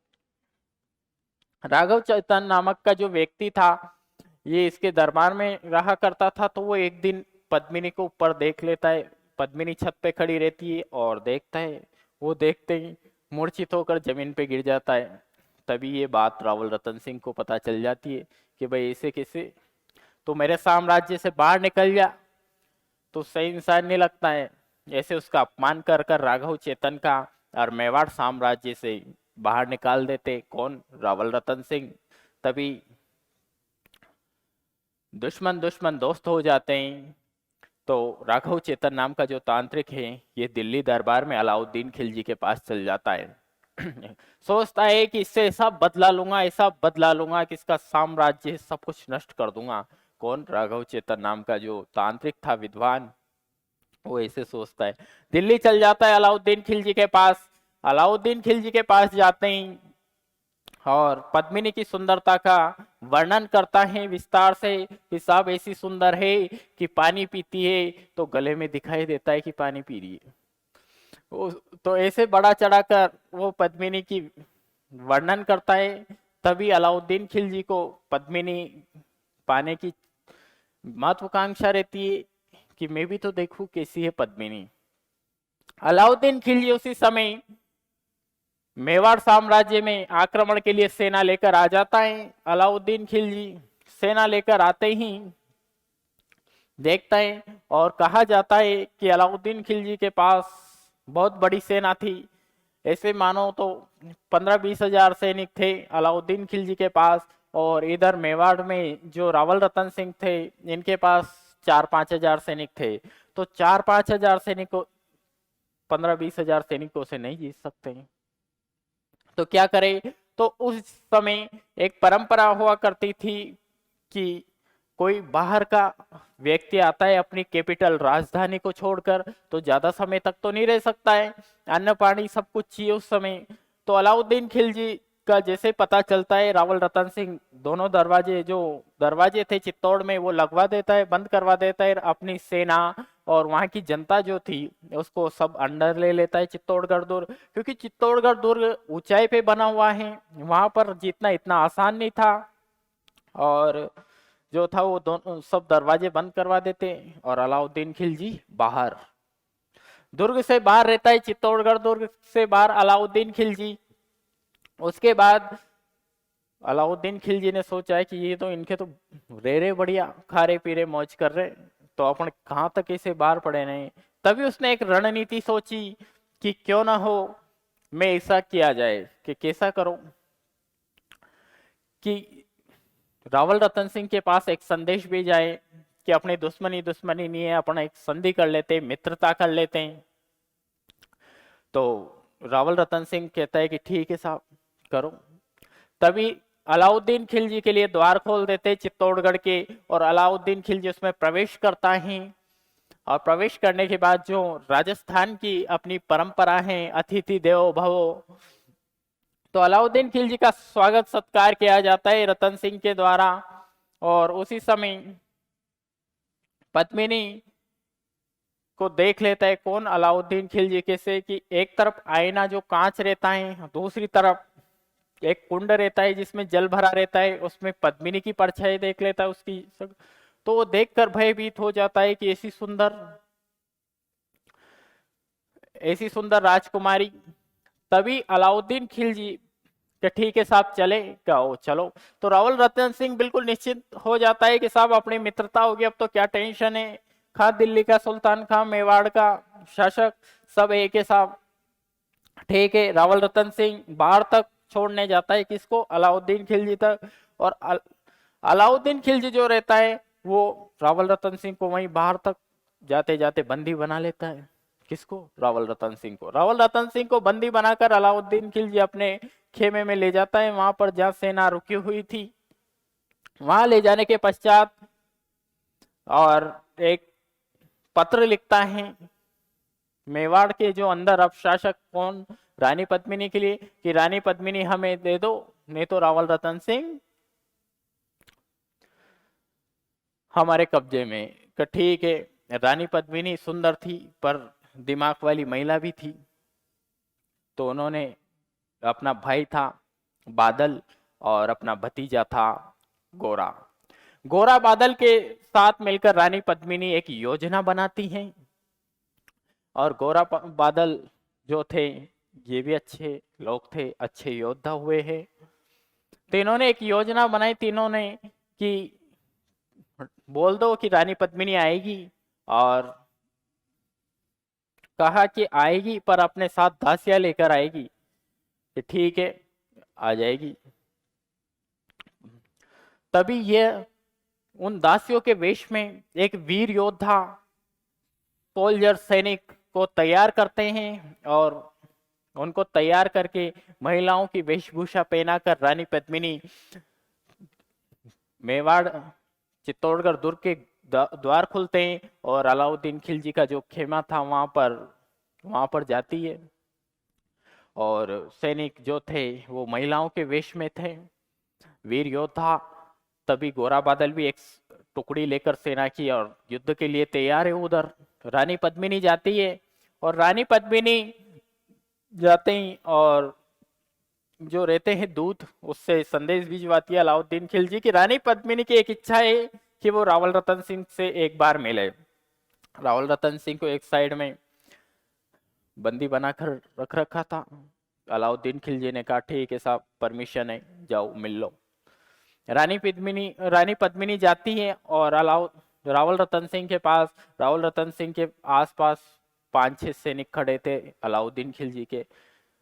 राघव चेतन नामक का जो व्यक्ति था ये इसके दरबार में रहा करता था। तो वो एक दिन पद्मिनी को ऊपर देख लेता है। पद्मिनी छत पे खड़ी रहती है और देखता है। वो देखते ही मूर्छित होकर जमीन पे गिर जाता है। तभी ये बात रावल रतन सिंह को पता चल जाती है कि भाई ऐसे कैसे, तो मेरे साम्राज्य से बाहर निकल जा, तो सही इंसान नहीं लगता है। ऐसे उसका अपमान कर कर राघव चेतन का और मेवाड़ साम्राज्य से बाहर निकाल देते। कौन? रावल रतन सिंह। तभी दुश्मन दुश्मन दोस्त हो जाते हैं। तो राघव चेतन नाम का जो तांत्रिक है, ये दिल्ली दरबार में अलाउद्दीन खिलजी के पास चल जाता है। सोचता है कि इससे ऐसा बदला लूंगा, ऐसा बदला लूंगा कि इसका साम्राज्य सब कुछ नष्ट कर दूंगा। कौन? राघव चेतन नाम का जो तांत्रिक था, विद्वान, वो ऐसे सोचता है। दिल्ली चल जाता है अलाउद्दीन खिलजी के पास। अलाउद्दीन खिलजी के पास जाते ही और पद्मिनी की सुंदरता का वर्णन करता है विस्तार से कि साहब ऐसी सुंदर है कि पानी पीती है तो गले में दिखाई देता है कि पानी पी रही है। वो तो ऐसे बड़ा चढ़ाकर वो पद्मिनी की वर्णन करता है। तभी अलाउद्दीन खिलजी को पद्मिनी पाने की महत्वाकांक्षा रहती है कि मैं भी तो देखूं कैसी है पद्मिनी। अलाउद्दीन खिलजी उसी समय मेवाड़ साम्राज्य में आक्रमण के लिए सेना लेकर आ जाता है। अलाउद्दीन खिलजी सेना लेकर आते ही देखता है और कहा जाता है कि अलाउद्दीन खिलजी के पास बहुत बड़ी सेना थी। ऐसे मानो तो 15-20 हजार सैनिक थे अलाउद्दीन खिलजी के पास। और इधर मेवाड़ में जो रावल रतन सिंह थे, इनके पास 4-5 हजार सैनिक थे। तो 4-5 हजार सैनिकों, 15-20 हजार सैनिकों से नहीं जीत सकते, तो क्या करे? तो उस समय एक परंपरा हुआ करती थी कि कोई बाहर का व्यक्ति आता है अपनी कैपिटल राजधानी को छोड़कर, तो ज्यादा समय तक तो नहीं रह सकता है, अन्न पानी सब कुछ चाहिए उस समय। तो अलाउद्दीन खिलजी का जैसे पता चलता है, रावल रतन सिंह दोनों दरवाजे थे चित्तौड़ में वो लगवा देता है, बंद करवा देता है। अपनी सेना और वहां की जनता जो थी उसको सब अंडर ले लेता है चित्तौड़गढ़ दुर्ग। क्योंकि चित्तौड़गढ़ दुर्ग ऊंचाई पे बना हुआ है, वहां पर जीतना इतना आसान नहीं था। और जो था वो दोनों सब दरवाजे बंद करवा देते और अलाउद्दीन खिलजी बाहर, दुर्ग से बाहर रहता है, चित्तौड़गढ़ दुर्ग से बाहर अलाउद्दीन खिलजी। उसके बाद अलाउद्दीन खिलजी ने सोचा है कि ये तो इनके तो रेरे बढ़िया खा रहे पी रहे मौज कर रहे, तो अपन कहाँ तक इसे बाहर पड़े नहीं। तभी उसने एक रणनीति सोची कि क्यों ना हो मैं ऐसा किया जाए कि कैसा करूं कि रावल रतन सिंह के पास एक संदेश भी जाए कि अपनी दुश्मनी दुश्मनी नहीं है, अपना एक संधि कर लेते, मित्रता कर लेते हैं। तो रावल रतन सिंह कहता है कि ठीक है साहब करो। तभी अलाउद्दीन खिलजी के लिए द्वार खोल देते चित्तौड़गढ़ के, और अलाउद्दीन खिलजी उसमें प्रवेश करता है। और प्रवेश करने के बाद जो राजस्थान की अपनी परंपरा है अतिथि देवो भव, तो अलाउद्दीन खिलजी का स्वागत सत्कार किया जाता है रतन सिंह के द्वारा। और उसी समय पद्मिनी को देख लेता है कौन? अलाउद्दीन खिलजी, कैसे कि एक तरफ आईना जो कांच रहता है, दूसरी तरफ एक कुंड रहता है जिसमें जल भरा रहता है, उसमें पद्मिनी की परछाई देख लेता है उसकी। तो वो देखकर भयभीत हो जाता है कि ऐसी सुंदर राजकुमारी। तभी अलाउद्दीन खिलजी कि ठीक है साहब चले क्या हो, चलो। तो रावल रतन सिंह बिल्कुल निश्चित हो जाता है कि साहब अपनी मित्रता होगी, अब तो क्या टेंशन है। खां दिल्ली का सुल्तान, खां मेवाड़ का शासक, सब एक है साहब। ठीक है, रावल रतन सिंह बाहर तक छोड़ने जाता है, किसको? अलाउद्दीन खिलजी तक। और अलाउद्दीन खिलजी जो रहता है वो रावल रतन सिंह को वहीं बाहर तक जाते जाते बंदी बना लेता है। किसको? रावल रतन सिंह को। रावल रतन सिंह को बंदी बनाकर अलाउद्दीन खिलजी अपने खेमे में ले जाता है, वहां पर जहां सेना रुकी हुई थी। वहां ले जाने के पश्चात और एक पत्र लिखता है मेवाड़ के जो अंदर अब शासक, कौन? रानी पद्मिनी के लिए, कि रानी पद्मिनी हमें दे दो, नहीं तो रावल रतन सिंह हमारे कब्जे में। कि ठीक है। रानी पद्मिनी सुंदर थी पर दिमाग वाली महिला भी थी, तो उन्होंने अपना भाई था बादल और अपना भतीजा था गोरा, गोरा बादल के साथ मिलकर रानी पद्मिनी एक योजना बनाती हैं। और गोरा बादल जो थे ये भी अच्छे लोग थे, अच्छे योद्धा हुए हैं। तो इन्होंने एक योजना बनाई तीनों ने कि बोल दो कि रानी पद्मिनी आएगी, और कहा कि आएगी पर अपने साथ दासियां लेकर आएगी। कि ठीक है आ जाएगी। तभी यह उन दासियों के वेश में एक वीर योद्धा सोल्जर सैनिक को तैयार करते हैं और उनको तैयार करके महिलाओं की वेशभूषा पहनाकर रानी पद्मिनी मेवाड़ चित्तौड़गढ़ दुर्ग के द्वार खुलते हैं और अलाउद्दीन खिलजी का जो खेमा था वहां पर जाती है। और सैनिक जो थे वो महिलाओं के वेश में थे, वीर योद्धा। तभी गोरा बादल भी एक टुकड़ी लेकर सेना की और युद्ध के लिए तैयार है। उधर रानी पद्मिनी जाती है और रानी पद्मिनी जाते ही और जो रहते हैं दूत उससे संदेश भिजवाती है अलाउद्दीन खिलजी की रानी पद्मिनी की एक इच्छा है कि वो रावल रतन सिंह से एक बार मिले। रावल रतन सिंह को एक साइड में बंदी बनाकर रख रखा था। अलाउद्दीन खिलजी ने कहा ठीक है साहब, परमिशन है, जाओ मिल लो। रानी पद्मिनी जाती है और रावल रतन सिंह के पास, रावल रतन सिंह के आसपास 5-6 सैनिक खड़े थे अलाउद्दीन खिलजी के।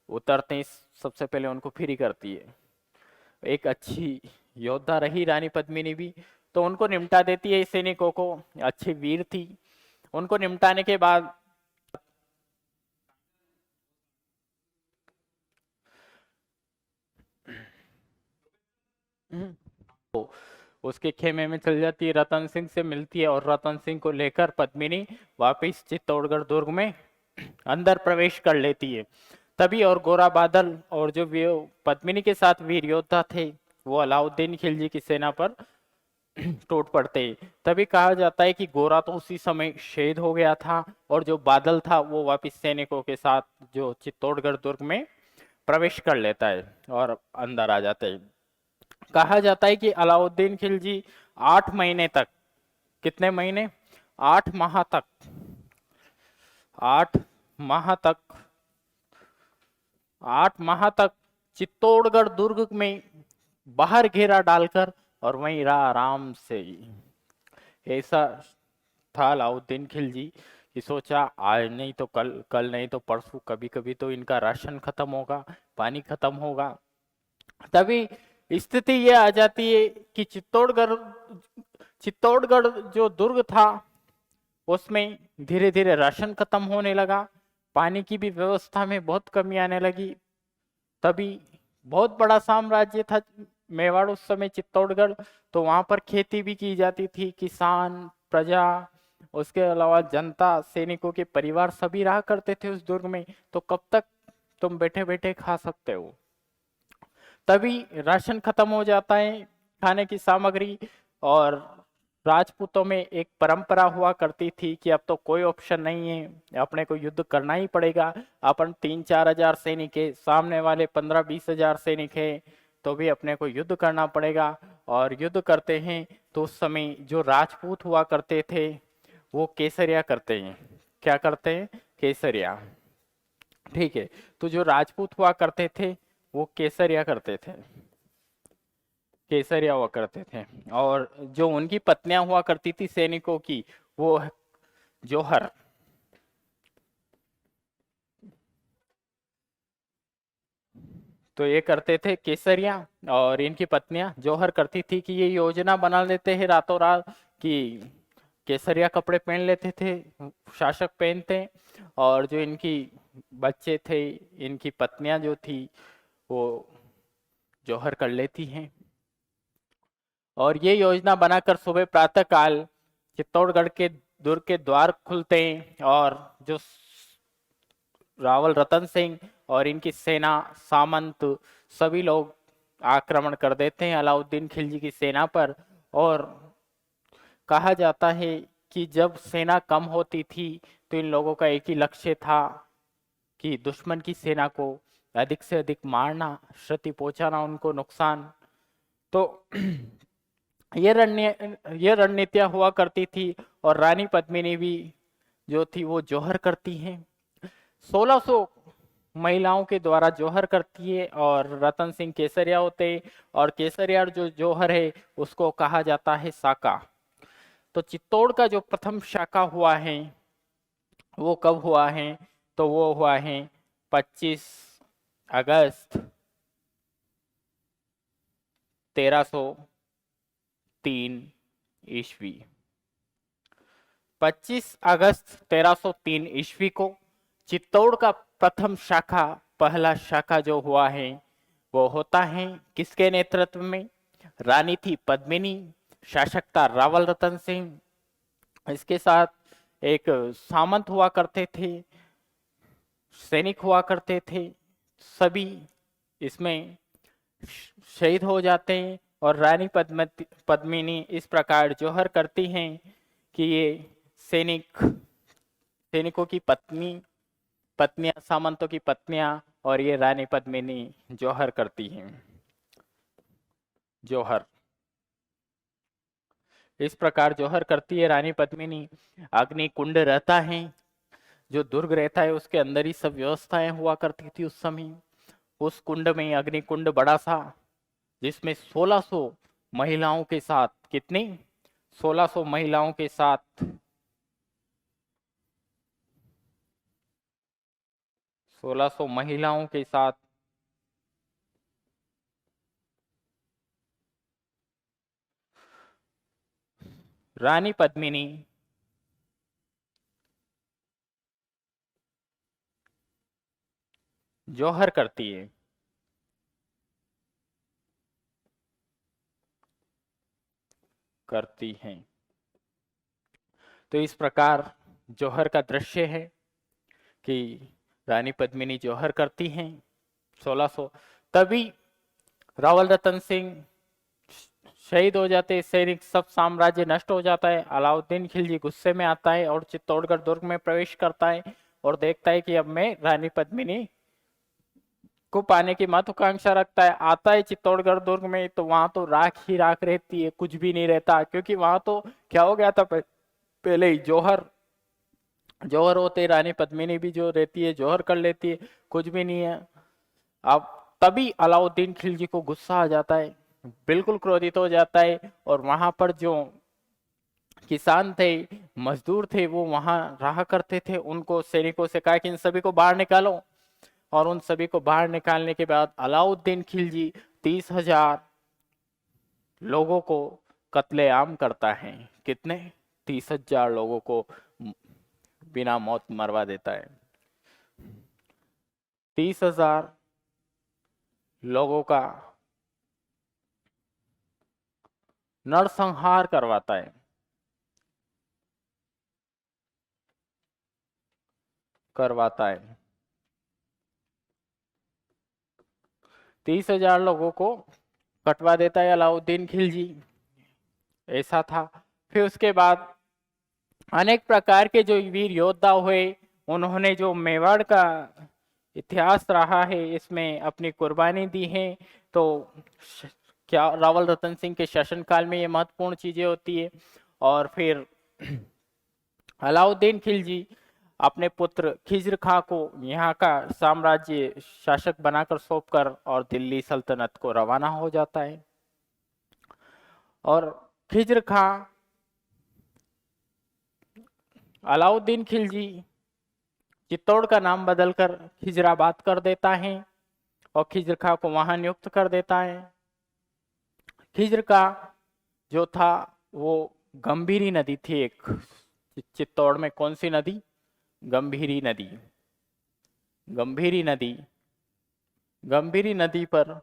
उतरते ही सबसे पहले उनको फ्री करती है। एक अच्छी योद्धा रही रानी पद्मिनी भी, तो उनको निपटा देती है सैनिकों को, अच्छी वीर थी। उनको निपटाने के बाद तो उसके खेमे में चल जाती है, रतन सिंह से मिलती है और रतन सिंह को लेकर पद्मिनी वापिस चित्तौड़गढ़ दुर्ग में अंदर प्रवेश कर लेती है। तभी और गोरा बादल और जो पद्मिनी के साथ वीर योद्धा थे वो अलाउद्दीन खिलजी की सेना पर टूट पड़ते। तभी कहा जाता है कि गोरा तो उसी समय शहीद हो गया था और जो बादल था वो वापिस सैनिकों के साथ जो चित्तौड़गढ़ दुर्ग में प्रवेश कर लेता है और अंदर आ जाते हैं। कहा जाता है कि अलाउद्दीन खिलजी 8 महीने तक, कितने महीने, 8 माह तक, 8 माह तक, 8 माह तक चित्तौड़गढ़ दुर्ग में बाहर घेरा डालकर और वहीं रहा आराम से। ऐसा था अलाउद्दीन खिलजी कि सोचा आज नहीं तो कल, कल नहीं तो परसों, कभी कभी तो इनका राशन खत्म होगा, पानी खत्म होगा। तभी स्थिति ये आ जाती है कि चित्तौड़गढ़ जो दुर्ग था उसमें धीरे धीरे राशन खत्म होने लगा, पानी की भी व्यवस्था में बहुत कमी आने लगी। तभी बहुत बड़ा साम्राज्य था मेवाड़ उस समय चित्तौड़गढ़, तो वहां पर खेती भी की जाती थी, किसान, प्रजा, उसके अलावा जनता, सैनिकों के परिवार सभी रहा करते थे उस दुर्ग में। तो कब तक तुम बैठे बैठे खा सकते हो। तभी राशन खत्म हो जाता है, खाने की सामग्री। और राजपूतों में एक परंपरा हुआ करती थी कि अब तो कोई ऑप्शन नहीं है, अपने को युद्ध करना ही पड़ेगा। अपन 3-4 हजार सैनिक है, सामने वाले 15-20 हजार सैनिक है, तो भी अपने को युद्ध करना पड़ेगा। और युद्ध करते हैं तो उस समय जो राजपूत हुआ करते थे वो केसरिया करते हैं। क्या करते हैं? केसरिया। ठीक है, तो जो राजपूत हुआ करते थे वो केसरिया करते थे, केसरिया हुआ करते थे। और जो उनकी पत्नियां हुआ करती थी सैनिकों की, वो जौहर। तो ये करते थे केसरिया और इनकी पत्नियां जौहर करती थी कि ये योजना बना लेते हैं रातों रात कि केसरिया कपड़े पहन लेते थे, शासक पहनते, और जो इनकी बच्चे थे, इनकी पत्नियां जो थी वो जौहर कर लेती हैं। और ये योजना बनाकर सुबह प्रातः काल चित्तौड़गढ़ के दुर्ग के द्वार खुलते हैं और जो रावल रतन सिंह और इनकी सेना, सामंत, सभी लोग आक्रमण कर देते हैं अलाउद्दीन खिलजी की सेना पर। और कहा जाता है कि जब सेना कम होती थी तो इन लोगों का एक ही लक्ष्य था कि दुश्मन की सेना को अधिक से अधिक मारना, क्षति पहुंचाना, उनको नुकसान। तो ये रणनीतियां हुआ करती थी। और रानी पद्मिनी भी जो थी वो जौहर करती हैं, 1600 महिलाओं के द्वारा जौहर करती है और रतन सिंह केसरिया होते। और केसरिया जो जौहर है उसको कहा जाता है साका। तो चित्तौड़ का जो प्रथम शाखा हुआ है वो कब हुआ है? तो वो हुआ है 25 अगस्त 1303 ईस्वी। 25 अगस्त 1303 ईस्वी को चित्तौड़ का प्रथम शाखा, पहला शाखा जो हुआ है वो होता है किसके नेतृत्व में? रानी थी पद्मिनी, शासक था रावल रतन सिंह, इसके साथ एक सामंत हुआ करते थे, सैनिक हुआ करते थे, सभी इसमें शहीद हो जाते हैं। और रानी पद्मिनी इस प्रकार जोहर करती हैं कि ये सैनिकों की पत्नियां, सामंतों की पत्नियां, और ये रानी पद्मिनी जोहर करती हैं। जोहर इस प्रकार जोहर करती है रानी पद्मिनी। अग्नि कुंड रहता है, जो दुर्ग रहता है उसके अंदर ही सब व्यवस्थाएं हुआ करती थी उस समय। उस कुंड में अग्नि कुंड बड़ा सा, जिसमें 1600 महिलाओं के साथ, कितनी? 1600 महिलाओं के साथ, 1600 महिलाओं के साथ रानी पद्मिनी जोहर करती है। करती हैं। तो इस प्रकार जोहर का दृश्य है कि रानी पद्मिनी जोहर करती हैं 1600। तभी रावल रतन सिंह शहीद हो जाते, सैनिक, सब साम्राज्य नष्ट हो जाता है। अलाउद्दीन खिलजी गुस्से में आता है और चित्तौड़गढ़ दुर्ग में प्रवेश करता है और देखता है कि अब मैं रानी पद्मिनी को पाने की महत्वाकांक्षा रखता है। आता है चित्तौड़गढ़ दुर्ग में तो वहां तो राख ही राख रहती है, कुछ भी नहीं रहता, क्योंकि वहां तो क्या हो गया था, पहले ही जौहर होते, रानी पद्मिनी भी जो रहती है जौहर कर लेती है, कुछ भी नहीं है। अब तभी अलाउद्दीन खिलजी को गुस्सा आ जाता है, बिल्कुल क्रोधित हो जाता है, और वहां पर जो किसान थे, मजदूर थे, वो वहां रहा करते थे, उनको सैनिकों से कहा कि इन सभी को बाहर निकालो। और उन सभी को बाहर निकालने के बाद अलाउद्दीन खिलजी 30,000 लोगों को कत्लेआम करता है। कितने? 30,000 लोगों को बिना मौत मरवा देता है। 30,000 लोगों का नरसंहार करवाता है। करवाता है 30,000 लोगों को कटवा देता है अलाउद्दीन खिलजी। ऐसा था। फिर उसके बाद अनेक प्रकार के जो वीर योद्धा हुए, उन्होंने जो मेवाड़ का इतिहास रहा है इसमें अपनी कुर्बानी दी है। तो क्या रावल रतन सिंह के शासनकाल में ये महत्वपूर्ण चीजें होती है। और फिर अलाउद्दीन खिलजी अपने पुत्र खिज्र खां को यहाँ का साम्राज्य शासक बनाकर सौंपकर और दिल्ली सल्तनत को रवाना हो जाता है। और खिज्र खां अलाउद्दीन खिलजी चित्तौड़ का नाम बदलकर खिजराबाद कर देता है और खिज्र खां को वहां नियुक्त कर देता है। खिज्र का जो था वो गंभीरी नदी थी एक, चित्तौड़ में कौन सी नदी? गंभीरी नदी। गंभीरी नदी, गंभीरी नदी पर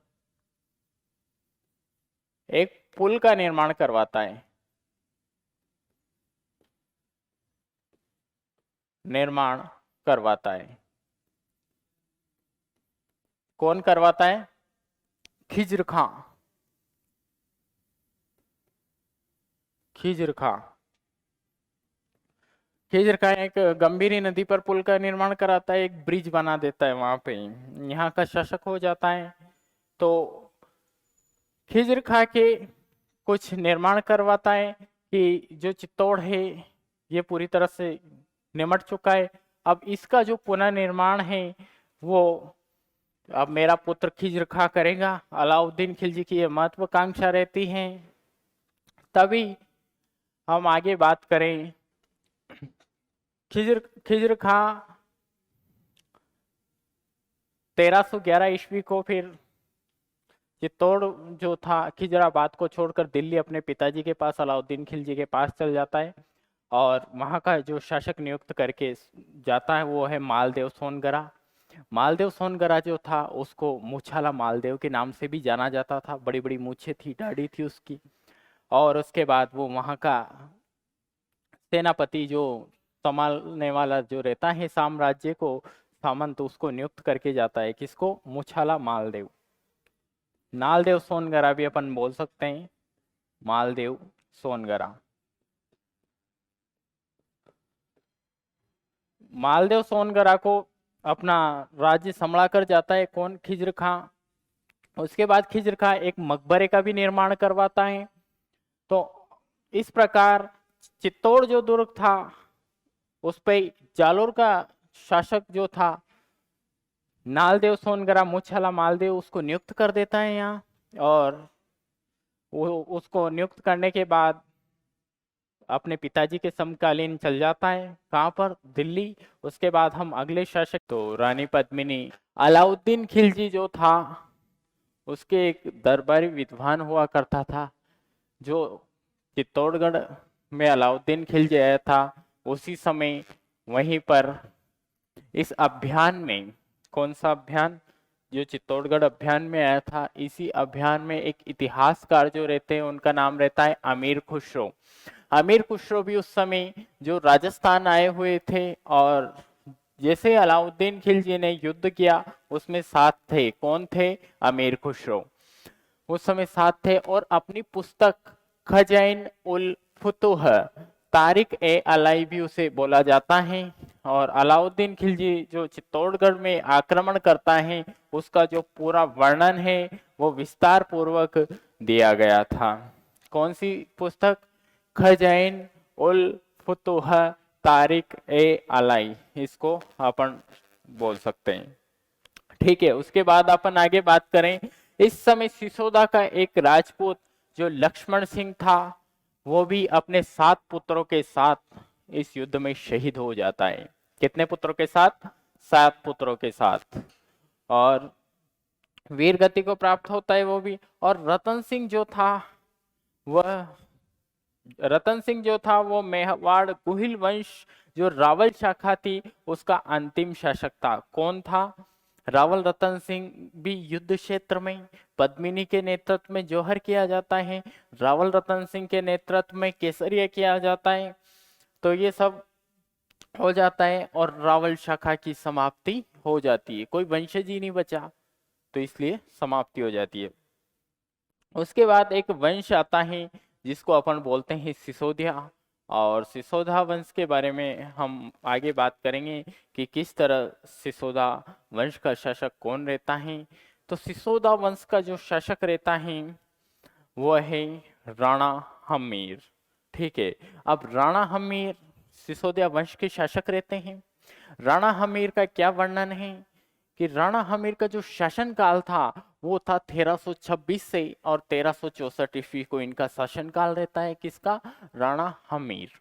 एक पुल का निर्माण करवाता है। निर्माण करवाता है। कौन करवाता है? खिज्र खां। खिज्र खां। खिज्र खां एक गंभीरी नदी पर पुल का निर्माण कराता है, एक ब्रिज बना देता है वहां पे, यहाँ का शासक हो जाता है। तो खिज्र खां के कुछ निर्माण करवाता है कि जो चित्तौड़ है ये पूरी तरह से निमट चुका है, अब इसका जो पुनर्निर्माण है वो अब मेरा पुत्र खिज्र खां करेगा। अलाउद्दीन खिलजी की ये महत्वाकांक्षा रहती है। तभी हम आगे बात करें, खिज्र खां 1311 ईस्वी को फिर चित्तौड़ जो था खिजराबाद को छोड़कर दिल्ली अपने पिताजी के पास अलाउद्दीन खिलजी के पास चल जाता है और वहाँ का जो शासक नियुक्त करके जाता है वो है मालदेव सोनगरा। मालदेव सोनगरा जो था उसको मूछाला मालदेव के नाम से भी जाना जाता था, बड़ी बड़ी मूछें थी, दाढ़ी थी उसकी। और उसके बाद वो वहाँ का सेनापति जो संभालने वाला जो रहता है साम्राज्य को, सामंत, उसको नियुक्त करके जाता है, किसको? मूछाला मालदेव। नालदेव सोनगरा भी अपन बोल सकते हैं, मालदेव सोनगरा। मालदेव सोनगरा को अपना राज्य संभला कर जाता है कौन? खिज्र खां। उसके बाद खिज्र खां एक मकबरे का भी निर्माण करवाता है। तो इस प्रकार चित्तौड़ जो दुर्ग था उस पे जालोर का शासक जो था नालदेव सोनगरा मूछाला मालदेव उसको नियुक्त कर देता है यहाँ। और वो उसको नियुक्त करने के बाद अपने पिताजी के समकालीन चल जाता है, कहाँ पर? दिल्ली। उसके बाद हम अगले शासक तो रानी पद्मिनी। अलाउद्दीन खिलजी जो था उसके एक दरबारी विद्वान हुआ करता था, जो चित्तौड़गढ़ में अलाउद्दीन खिलजी आया था उसी समय वहीं पर इस अभियान में, कौन सा अभियान? जो चित्तौड़गढ़ अभियान में आया था, इसी अभियान में एक इतिहासकार जो रहते हैं उनका नाम रहता है अमीर खुसरो। अमीर खुसरो भी उस समय जो राजस्थान आए हुए थे और जैसे अलाउद्दीन खिलजी ने युद्ध किया उसमें साथ थे। कौन थे? अमीर खुसरो उस समय साथ थे। और अपनी पुस्तक खजाइन उल फुतूह, तारिक ए अलाई भी उसे बोला जाता है। और अलाउद्दीन खिलजी जो चित्तौड़गढ़ में आक्रमण करता है उसका जो पूरा वर्णन है वो विस्तार पूर्वक दिया गया था। कौन सी पुस्तक? खजाइन उल फुतूह, तारिक ए अलाई, इसको अपन बोल सकते हैं। ठीक है, उसके बाद अपन आगे बात करें। इस समय सिसोदा का एक राजपूत जो लक्ष्मण सिंह था वो भी अपने 7 पुत्रों के साथ इस युद्ध में शहीद हो जाता है। कितने पुत्रों के साथ? 7 पुत्रों के साथ। और वीर गति को प्राप्त होता है वो भी। और वह रतन सिंह जो था वो मेवाड़ गुहिल वंश जो रावल शाखा थी उसका अंतिम शासक था। कौन था? रावल रतन सिंह भी युद्ध क्षेत्र में पद्मिनी के नेतृत्व में जौहर किया जाता है, रावल रतन सिंह के नेतृत्व में केसरिया किया जाता है। तो ये सब हो जाता है और रावल शाखा की समाप्ति हो जाती है, कोई वंशज ही नहीं बचा, तो इसलिए समाप्ति हो जाती है। उसके बाद एक वंश आता है जिसको अपन बोलते हैं सिसोदिया। और सिसोदा वंश के बारे में हम आगे बात करेंगे कि किस तरह सिसोदा वंश का शासक कौन रहता है। तो सिसोदा वंश का जो शासक रहता है वो है राणा हमीर। ठीक है, अब राणा हमीर सिसोदिया वंश के शासक रहते हैं। राणा हमीर का क्या वर्णन है कि राणा हमीर का जो शासन काल था वो था 1326 से और 1364 ईस्वी को इनका शासन काल रहता है। किसका? राणा हमीर।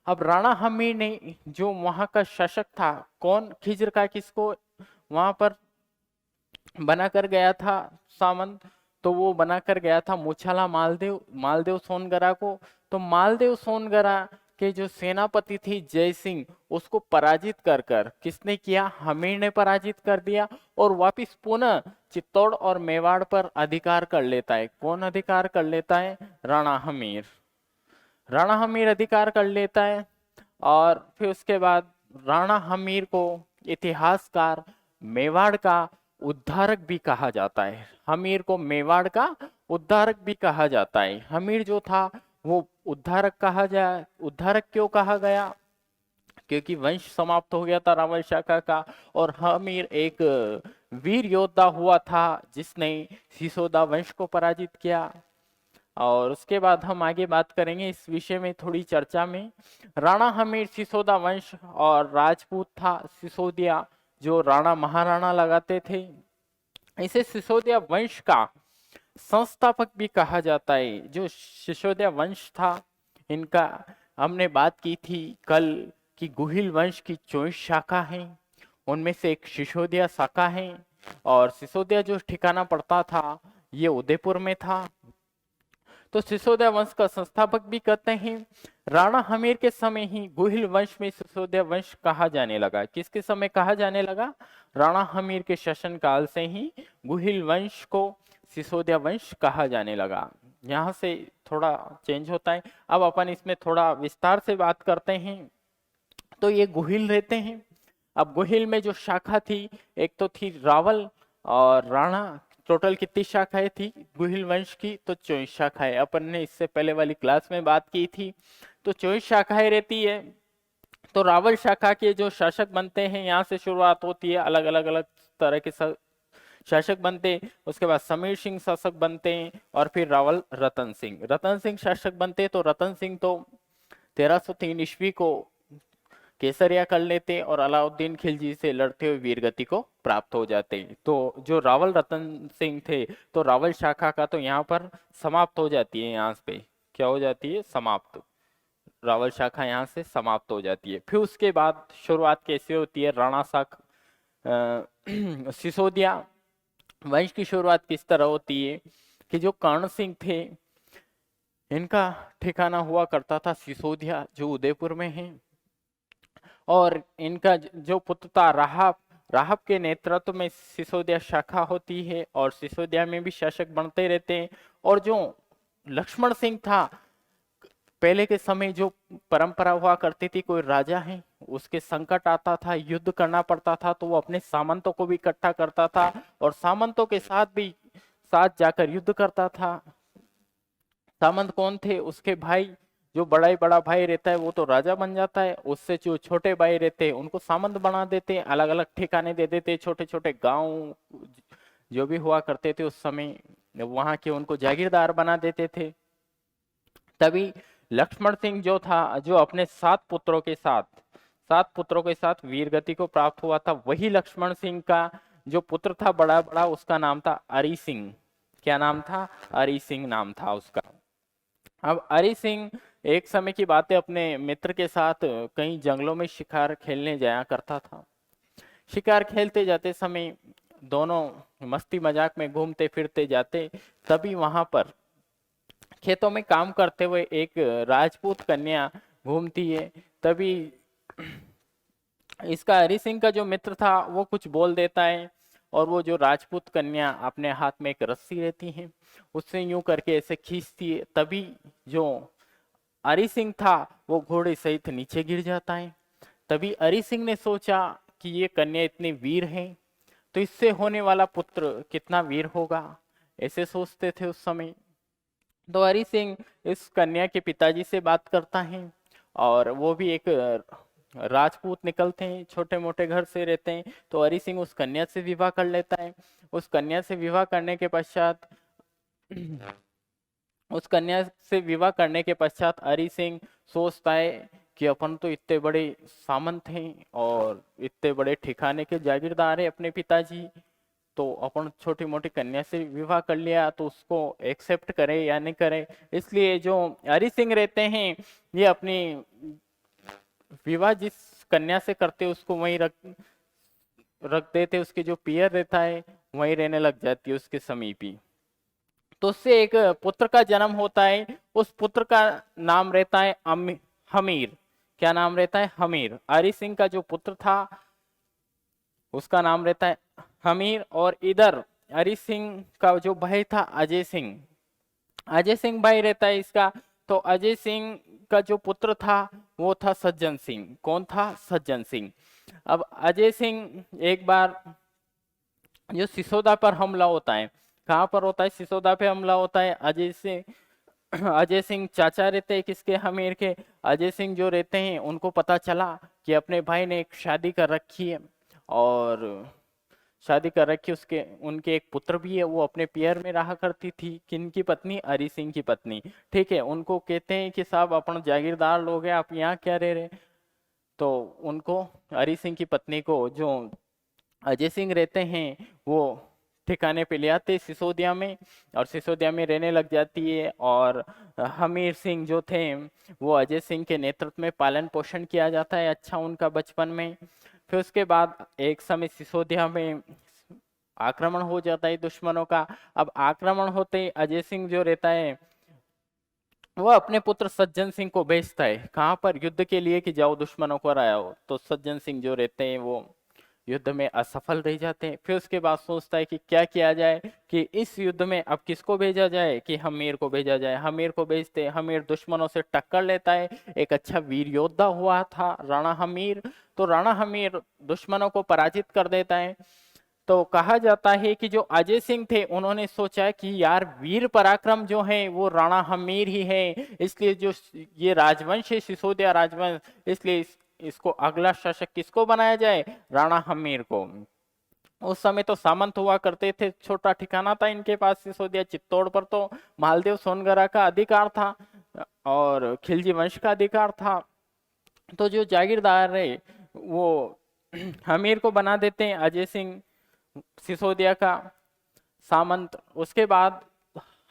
अब राणा हमीर ने जो वहां का शासक था, कौन? खिज्र का किसको वहां पर बना कर गया था सामंत? तो वो बना कर गया था मूछाला मालदेव सोनगरा को। तो मालदेव सोनगरा के जो सेनापति थी जय सिंह, उसको पराजित कर कर किसने किया? हमीर ने पराजित कर दिया और वापिस पुनः चित्तौड़ और मेवाड़ पर अधिकार कर लेता है। कौन अधिकार कर लेता है? राणा हमीर। राणा हमीर अधिकार कर लेता है। और फिर उसके बाद राणा हमीर को इतिहासकार मेवाड़ का उद्धारक भी कहा जाता है। हमीर को मेवाड़ का उद्धारक भी कहा जाता है। हमीर जो था वो उद्धारक कहा जाए। उद्धारक क्यों कहा गया? क्योंकि वंश समाप्त हो गया था रावल शाखा का और हमीर एक वीर योद्धा हुआ था जिसने सिसोदा वंश को पराजित किया। और उसके बाद हम आगे बात करेंगे इस विषय में थोड़ी चर्चा में। राणा हमीर सिसोदा वंश और राजपूत था सिसोदिया, जो राणा महाराणा लगाते थे। इसे सिसोदिया वंश का संस्थापक भी कहा जाता है। जो सिसोदिया वंश था इनका हमने बात की थी कल कि गुहिल वंश की 24 शाखा हैं, उनमें से एक सिसोदिया शाखा है। और सिसोदिया जो ठिकाना पड़ता था ये उदयपुर में था। तो सिसोदिया वंश का संस्थापक भी कहते हैं। राणा हमीर के समय ही गुहिल वंश में सिसोदिया वंश कहा जाने लगा। किसके समय कहा जाने लगा? राणा हमीर के शासन काल से ही गुहिल वंश को सिसोदिया वंश कहा जाने लगा। यहाँ से थोड़ा चेंज होता है। अब अपन इसमें थोड़ा विस्तार से बात करते हैं। तो ये गुहिल रहते हैं। अब गुहिल में जो शाखा थी, एक तो थी रावल और राणा। टोटल कितनी शाखाएं थी गुहिल वंश की? तो 24 शाखाएं। अपन ने इससे पहले वाली क्लास में बात की थी। तो 24 शाखाएं रहती है। तो रावल शाखा के जो शासक बनते हैं, यहाँ से शुरुआत होती है। अलग अलग अलग तरह के शासक बनते हैं। उसके बाद समीर सिंह शासक बनते हैं और फिर रावल रतन सिंह शासक बनते हैं। तो रतन सिंह तो 1303 ईस्वी को केसरिया कर लेते और अलाउद्दीन खिलजी से लड़ते हुए वीरगति को प्राप्त हो जाते। तो जो रावल रतन सिंह थे, तो रावल शाखा का तो यहाँ पर समाप्त हो जाती है। यहाँ पे क्या हो जाती है? समाप्त। रावल शाखा यहाँ से समाप्त हो जाती है। फिर उसके बाद शुरुआत कैसे होती है? राणा सिसोदिया वंश की शुरुआत किस तरह होती है कि जो कर्ण सिंह थे, इनका ठिकाना हुआ करता था सिसोदिया, जो उदयपुर में है। और इनका जो पुत्र था राहब, राहब के नेतृत्व में सिसोदिया शाखा होती है और सिसोदिया में भी शासक बनते रहते हैं। और जो लक्ष्मण सिंह था, पहले के समय जो परंपरा हुआ करती थी, कोई राजा है उसके संकट आता था, युद्ध करना पड़ता था, तो वो अपने सामंतों को भी इकट्ठा करता था और सामंतों के साथ भी साथ जाकर युद्ध करता था। सामंत कौन थे? उसके भाई, जो बड़ा भाई रहता है वो तो राजा बन जाता है, उससे जो छोटे भाई रहते हैं उनको सामंत बना देते हैं, अलग अलग ठिकाने दे देते, छोटे छोटे गांव जो भी हुआ करते थे उस समय, वहां के उनको जागीरदार बना देते थे। तभी लक्ष्मण सिंह जो था, जो अपने 7 पुत्रों के साथ वीरगति को प्राप्त हुआ था, वही लक्ष्मण सिंह का जो पुत्र था बड़ा, उसका नाम था अरि सिंह। क्या नाम था? अरि सिंह नाम था उसका। अब अरि सिंह एक समय की बात है, अपने मित्र के साथ कहीं जंगलों में शिकार खेलने जाया करता था। शिकार खेलते जाते समय दोनों मस्ती मजाक में घूमते फिरते जाते, तभी वहां पर खेतों में काम करते हुए एक राजपूत कन्या घूमती है। तभी इसका हरि सिंह का जो मित्र था वो कुछ बोल देता है और वो जो राजपूत कन्या अपने हाथ में एक रस्सी रहती है, उससे यूं करके ऐसे खींचती है। तभी जो हरि सिंह था वो घोड़े सहित नीचे गिर जाता है। तभी हरि सिंह ने सोचा कि ये कन्या इतनी वीर है, तो इससे होने वाला पुत्र कितना वीर होगा, ऐसे सोचते थे उस समय। तो हरि सिंह इस कन्या के पिताजी से बात करता है और वो भी एक राजपूत निकलते हैं, छोटे मोटे घर से रहते हैं। तो हरि सिंह उस कन्या से विवाह कर लेता है। उस कन्या से विवाह करने के पश्चात हरि सिंह सोचता है कि अपन तो इतने बड़े सामंत हैं और इतने बड़े ठिकाने के जागीरदार हैं अपने पिताजी, तो अपन छोटी मोटी कन्या से विवाह कर लिया, तो उसको एक्सेप्ट करे या नहीं करे। इसलिए जो हरि सिंह रहते हैं, ये अपनी विवाह जिस कन्या से करते उसको वहीं रख देते, उसके जो पियर रहता है वहीं रहने लग जाती है उसके समीप ही। तो उससे एक पुत्र का जन्म होता है। उस पुत्र का नाम रहता है हमीर। क्या नाम रहता है? हमीर। हरि सिंह का जो पुत्र था उसका नाम रहता है हमीर। और इधर हरि सिंह का जो भाई था अजय सिंह भाई रहता है इसका। तो अजय सिंह का जो पुत्र था वो था सज्जन सिंह। कौन था? सज्जन सिंह। अब अजय सिंह एक बार जो सिसोदा पर हमला होता है, कहाँ पर होता है? सिसोदा पे हमला होता है। अजय सिंह चाचा रहते हैं किसके? हमीर के। अजय सिंह जो रहते हैं उनको पता चला कि अपने भाई ने एक शादी कर रखी है और उसके उनके एक पुत्र भी है, वो अपने पियर में रहा करती थी। किनकी पत्नी? हरि सिंह की पत्नी। ठीक है, उनको कहते हैं कि साहब अपन जागीरदार लोग हैं, आप यहाँ क्या रह रहे? तो उनको, हरि सिंह की पत्नी को, जो अजय सिंह रहते हैं, वो ठिकाने पे ले आते सिसोदिया में और सिसोदिया में रहने लग जाती है। और हमीर सिंह जो थे वो अजय सिंह के नेतृत्व में पालन पोषण किया जाता है अच्छा उनका बचपन में। फिर उसके बाद एक समय सिसोदिया में आक्रमण हो जाता है दुश्मनों का। अब आक्रमण होते ही अजय सिंह जो रहता है वो अपने पुत्र सज्जन सिंह को भेजता है कहाँ पर, युद्ध के लिए, कि जाओ दुश्मनों को हराओ। तो सज्जन सिंह जो रहते हैं वो युद्ध में असफल रह जाते हैं। फिर उसके बाद सोचता है कि क्या किया जाए, कि इस युद्ध में अब किसको भेजा जाए, कि हमीर को भेजा जाए। हमीर को भेजते, हमीर दुश्मनों से टक्कर लेता है, एक अच्छा वीर योद्धा हुआ था राणा हमीर। तो राणा हमीर दुश्मनों को पराजित कर देता है। तो कहा जाता है कि जो अजय सिंह थे उन्होंने सोचा कि यार वीर पराक्रम जो है वो राणा हमीर ही है, इसलिए जो ये राजवंश है सिसोदिया राजवंश, इसलिए इसको अगला शासक किसको बनाया जाए, राणा हमीर को। उस समय तो सामंत हुआ करते थे, छोटा ठिकाना था इनके पास सिसोदिया। चित्तौड़ पर तो मालदेव सोनगरा का अधिकार था और खिलजी वंश का अधिकार था। तो जो जागीरदार है वो हमीर को बना देते हैं अजय सिंह सिसोदिया का सामंत। उसके बाद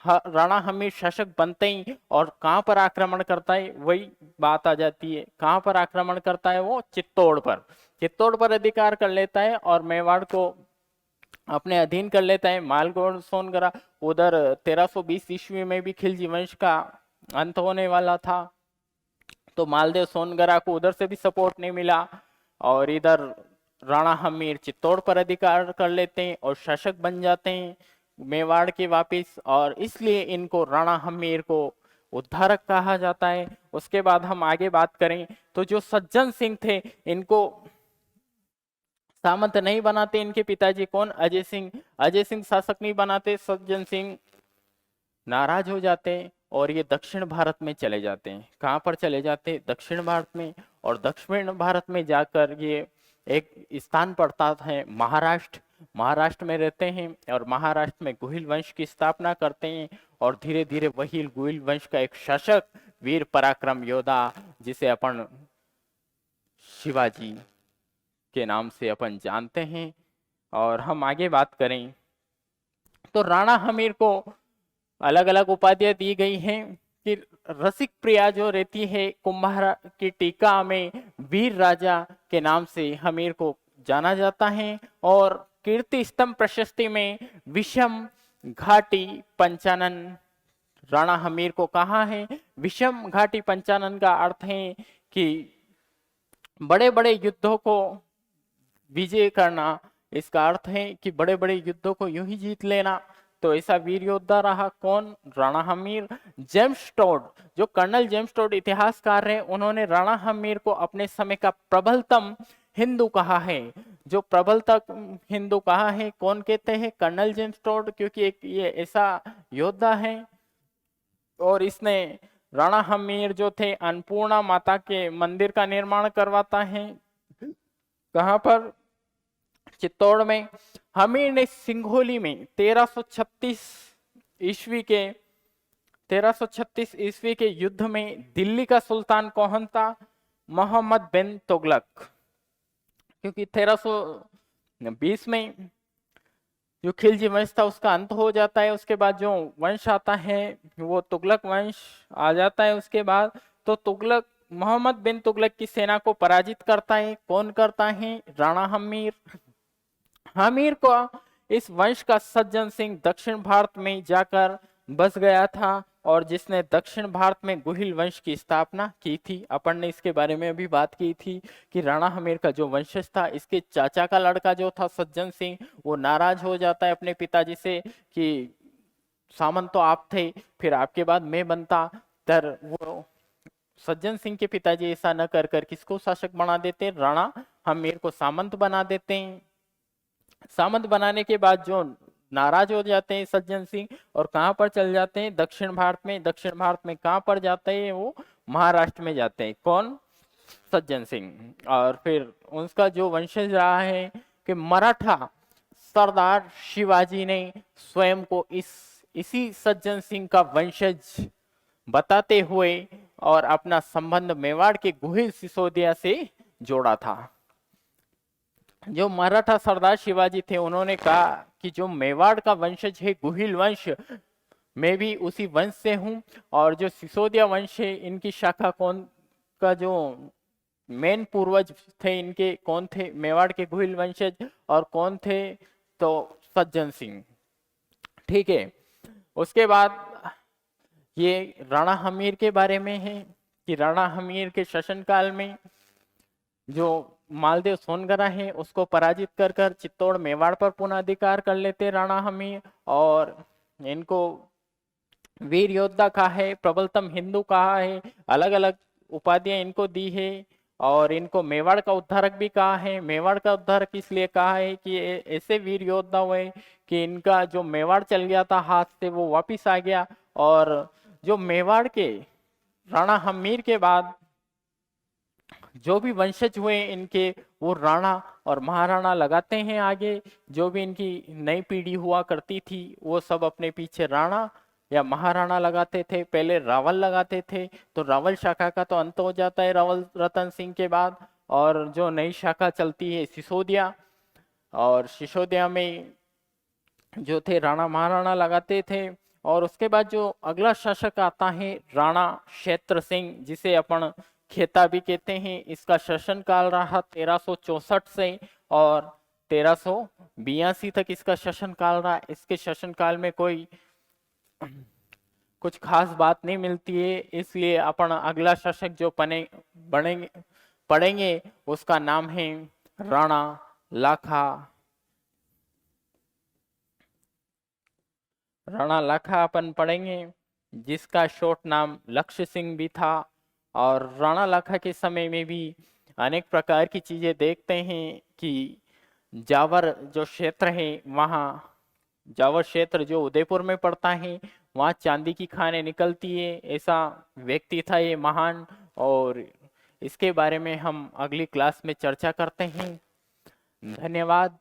राणा हमीर शासक बनते ही और कहां पर आक्रमण करता है, वही बात आ जाती है। कहां पर आक्रमण करता है वो, चित्तौड़ पर। चित्तौड़ पर अधिकार कर लेता है और मेवाड़ को अपने अधीन कर लेता है। मालगोड़ सोनगरा उधर 1320 ईस्वी में भी खिलजी वंश का अंत होने वाला था, तो मालदेव सोनगरा को उधर से भी सपोर्ट नहीं मिला। और इधर राणा हमीर चित्तौड़ पर अधिकार कर लेते हैं और शासक बन जाते हैं मेवाड़ के वापिस, और इसलिए इनको राणा हमीर को उद्धारक कहा जाता है। उसके बाद हम आगे बात करें तो जो सज्जन सिंह थे इनको सामंत नहीं बनाते इनके पिताजी, कौन, अजय सिंह। अजय सिंह शासक नहीं बनाते, सज्जन सिंह नाराज हो जाते हैं और ये दक्षिण भारत में चले जाते हैं। कहाँ पर चले जाते हैं, दक्षिण भारत में। और दक्षिण भारत में जाकर ये एक स्थान पड़ता है महाराष्ट्र। महाराष्ट्र में रहते हैं और महाराष्ट्र में गुहिल वंश की स्थापना करते हैं। और धीरे धीरे वही गुहिल वंश का एक शासक, वीर पराक्रम योद्धा, जिसे अपन शिवाजी के नाम से अपन जानते हैं। और हम आगे बात करें तो राणा हमीर को अलग अलग उपाधियां दी गई हैं कि रसिक प्रिया जो रहती है कुंभार की टीका में वीर राजा के नाम से हमीर को जाना जाता है। और कीर्ति स्तंभ प्रशस्ति में विषम घाटी पंचानन राणा हमीर को कहा है। विषम घाटी पंचानन का अर्थ है कि बड़े बड़े युद्धों को विजय करना, इसका अर्थ है कि बड़े बड़े युद्धों को यूं ही जीत लेना। तो ऐसा वीर योद्धा रहा कौन, राणा हमीर। जेम्स टोड, जो कर्नल जेम्स टोड इतिहासकार हैं, उन्होंने राणा हमीर को अपने समय का प्रबलतम हिंदू कहा है। जो प्रबलतम हिंदू कहा है, कौन कहते हैं, कर्नल जेम्स टोड, क्योंकि एक ये ऐसा योद्धा है। और इसने राणा हमीर जो थे अन्नपूर्णा माता के मंदिर का निर्माण करवाता है। कहां पर, चित्तौड़ में। हमीर ने सिंघोली में 1336 ईस्वी के युद्ध में दिल्ली का सुल्तान कौन था, मोहम्मद बिन तुगलक। क्योंकि 1320 में जो खिलजी वंश था उसका अंत हो जाता है, उसके बाद जो वंश आता है वो तुगलक वंश आ जाता है उसके बाद। तो तुगलक, मोहम्मद बिन तुगलक की सेना को पराजित करता है। कौन करता है, राणा हमीर। हमीर को इस वंश का सज्जन सिंह दक्षिण भारत में जाकर बस गया था और जिसने दक्षिण भारत में गुहिल वंश की स्थापना की थी। अपन ने इसके बारे में अभी बात की थी कि राणा हमीर का जो वंशज था, इसके चाचा का लड़का जो था सज्जन सिंह, वो नाराज हो जाता है अपने पिताजी से कि सामंत तो आप थे, फिर आपके बाद मैं बनता। तर वो सज्जन सिंह के पिताजी ऐसा न कर कर किसको शासक बना देते, राणा हमीर को सामंत बना देते हैं। सामंत बनाने के बाद जो नाराज हो जाते हैं सज्जन सिंह और कहां पर चल जाते हैं, दक्षिण भारत में। दक्षिण भारत में कहां पर जाते हैं वो, महाराष्ट्र में जाते हैं। कौन, सज्जन सिंह। और फिर उनका जो वंशज रहा है कि मराठा सरदार शिवाजी ने स्वयं को इसी सज्जन सिंह का वंशज बताते हुए और अपना संबंध मेवाड़ के गुहिल सिसोदिया से जोड़ा था। जो मराठा सरदार शिवाजी थे उन्होंने कहा कि जो मेवाड़ का वंशज है गुहिल वंश, मैं भी उसी वंश से हूं। और जो सिसोदिया वंश है इनकी शाखा कौन का जो मेन पूर्वज थे इनके, कौन थे, मेवाड़ के गुहिल वंशज। और कौन थे, तो सज्जन सिंह। ठीक है, उसके बाद ये राणा हमीर के बारे में है कि राणा हमीर के शासनकाल में जो मालदेव सोनगरा है उसको पराजित कर कर चित्तौड़ मेवाड़ पर पुनः अधिकार कर लेते राणा हमीर, और इनको वीर योद्धा कहा है, प्रबलतम हिंदू कहा है, अलग अलग उपाधियां इनको दी है। और इनको मेवाड़ का उद्धारक भी कहा है। मेवाड़ का उद्धारक इसलिए कहा है कि ऐसे वीर योद्धा हुए कि इनका जो मेवाड़ चल गया था हाथ से वो वापिस आ गया। और जो मेवाड़ के राणा हमीर के बाद जो भी वंशज हुए इनके, वो राणा और महाराणा लगाते हैं आगे। जो भी इनकी नई पीढ़ी हुआ करती थी वो सब अपने पीछे राणा या महाराणा लगाते थे। पहले रावल लगाते थे, तो रावल शाखा का तो अंत हो जाता है रावल रतन सिंह के बाद, और जो नई शाखा चलती है सिसोदिया, और सिसोदिया में जो थे राणा महाराणा लगाते थे। और उसके बाद जो अगला शासक आता है राणा क्षेत्र सिंह, जिसे अपन खेता भी कहते हैं, इसका शासनकाल रहा 1364 से और 1382 तक इसका शासनकाल रहा। इसके शासनकाल में कोई कुछ खास बात नहीं मिलती है, इसलिए अपन अगला शासक जो बनेंगे पढ़ेंगे उसका नाम है राणा लाखा। राणा लाखा अपन पढ़ेंगे, जिसका शॉर्ट नाम लक्ष्य सिंह भी था। और राणा लाखा के समय में भी अनेक प्रकार की चीजें देखते हैं कि जावर जो क्षेत्र है वहाँ, जावर क्षेत्र जो उदयपुर में पड़ता है, वहाँ चांदी की खानें निकलती है। ऐसा व्यक्ति था ये महान, और इसके बारे में हम अगली क्लास में चर्चा करते हैं। धन्यवाद।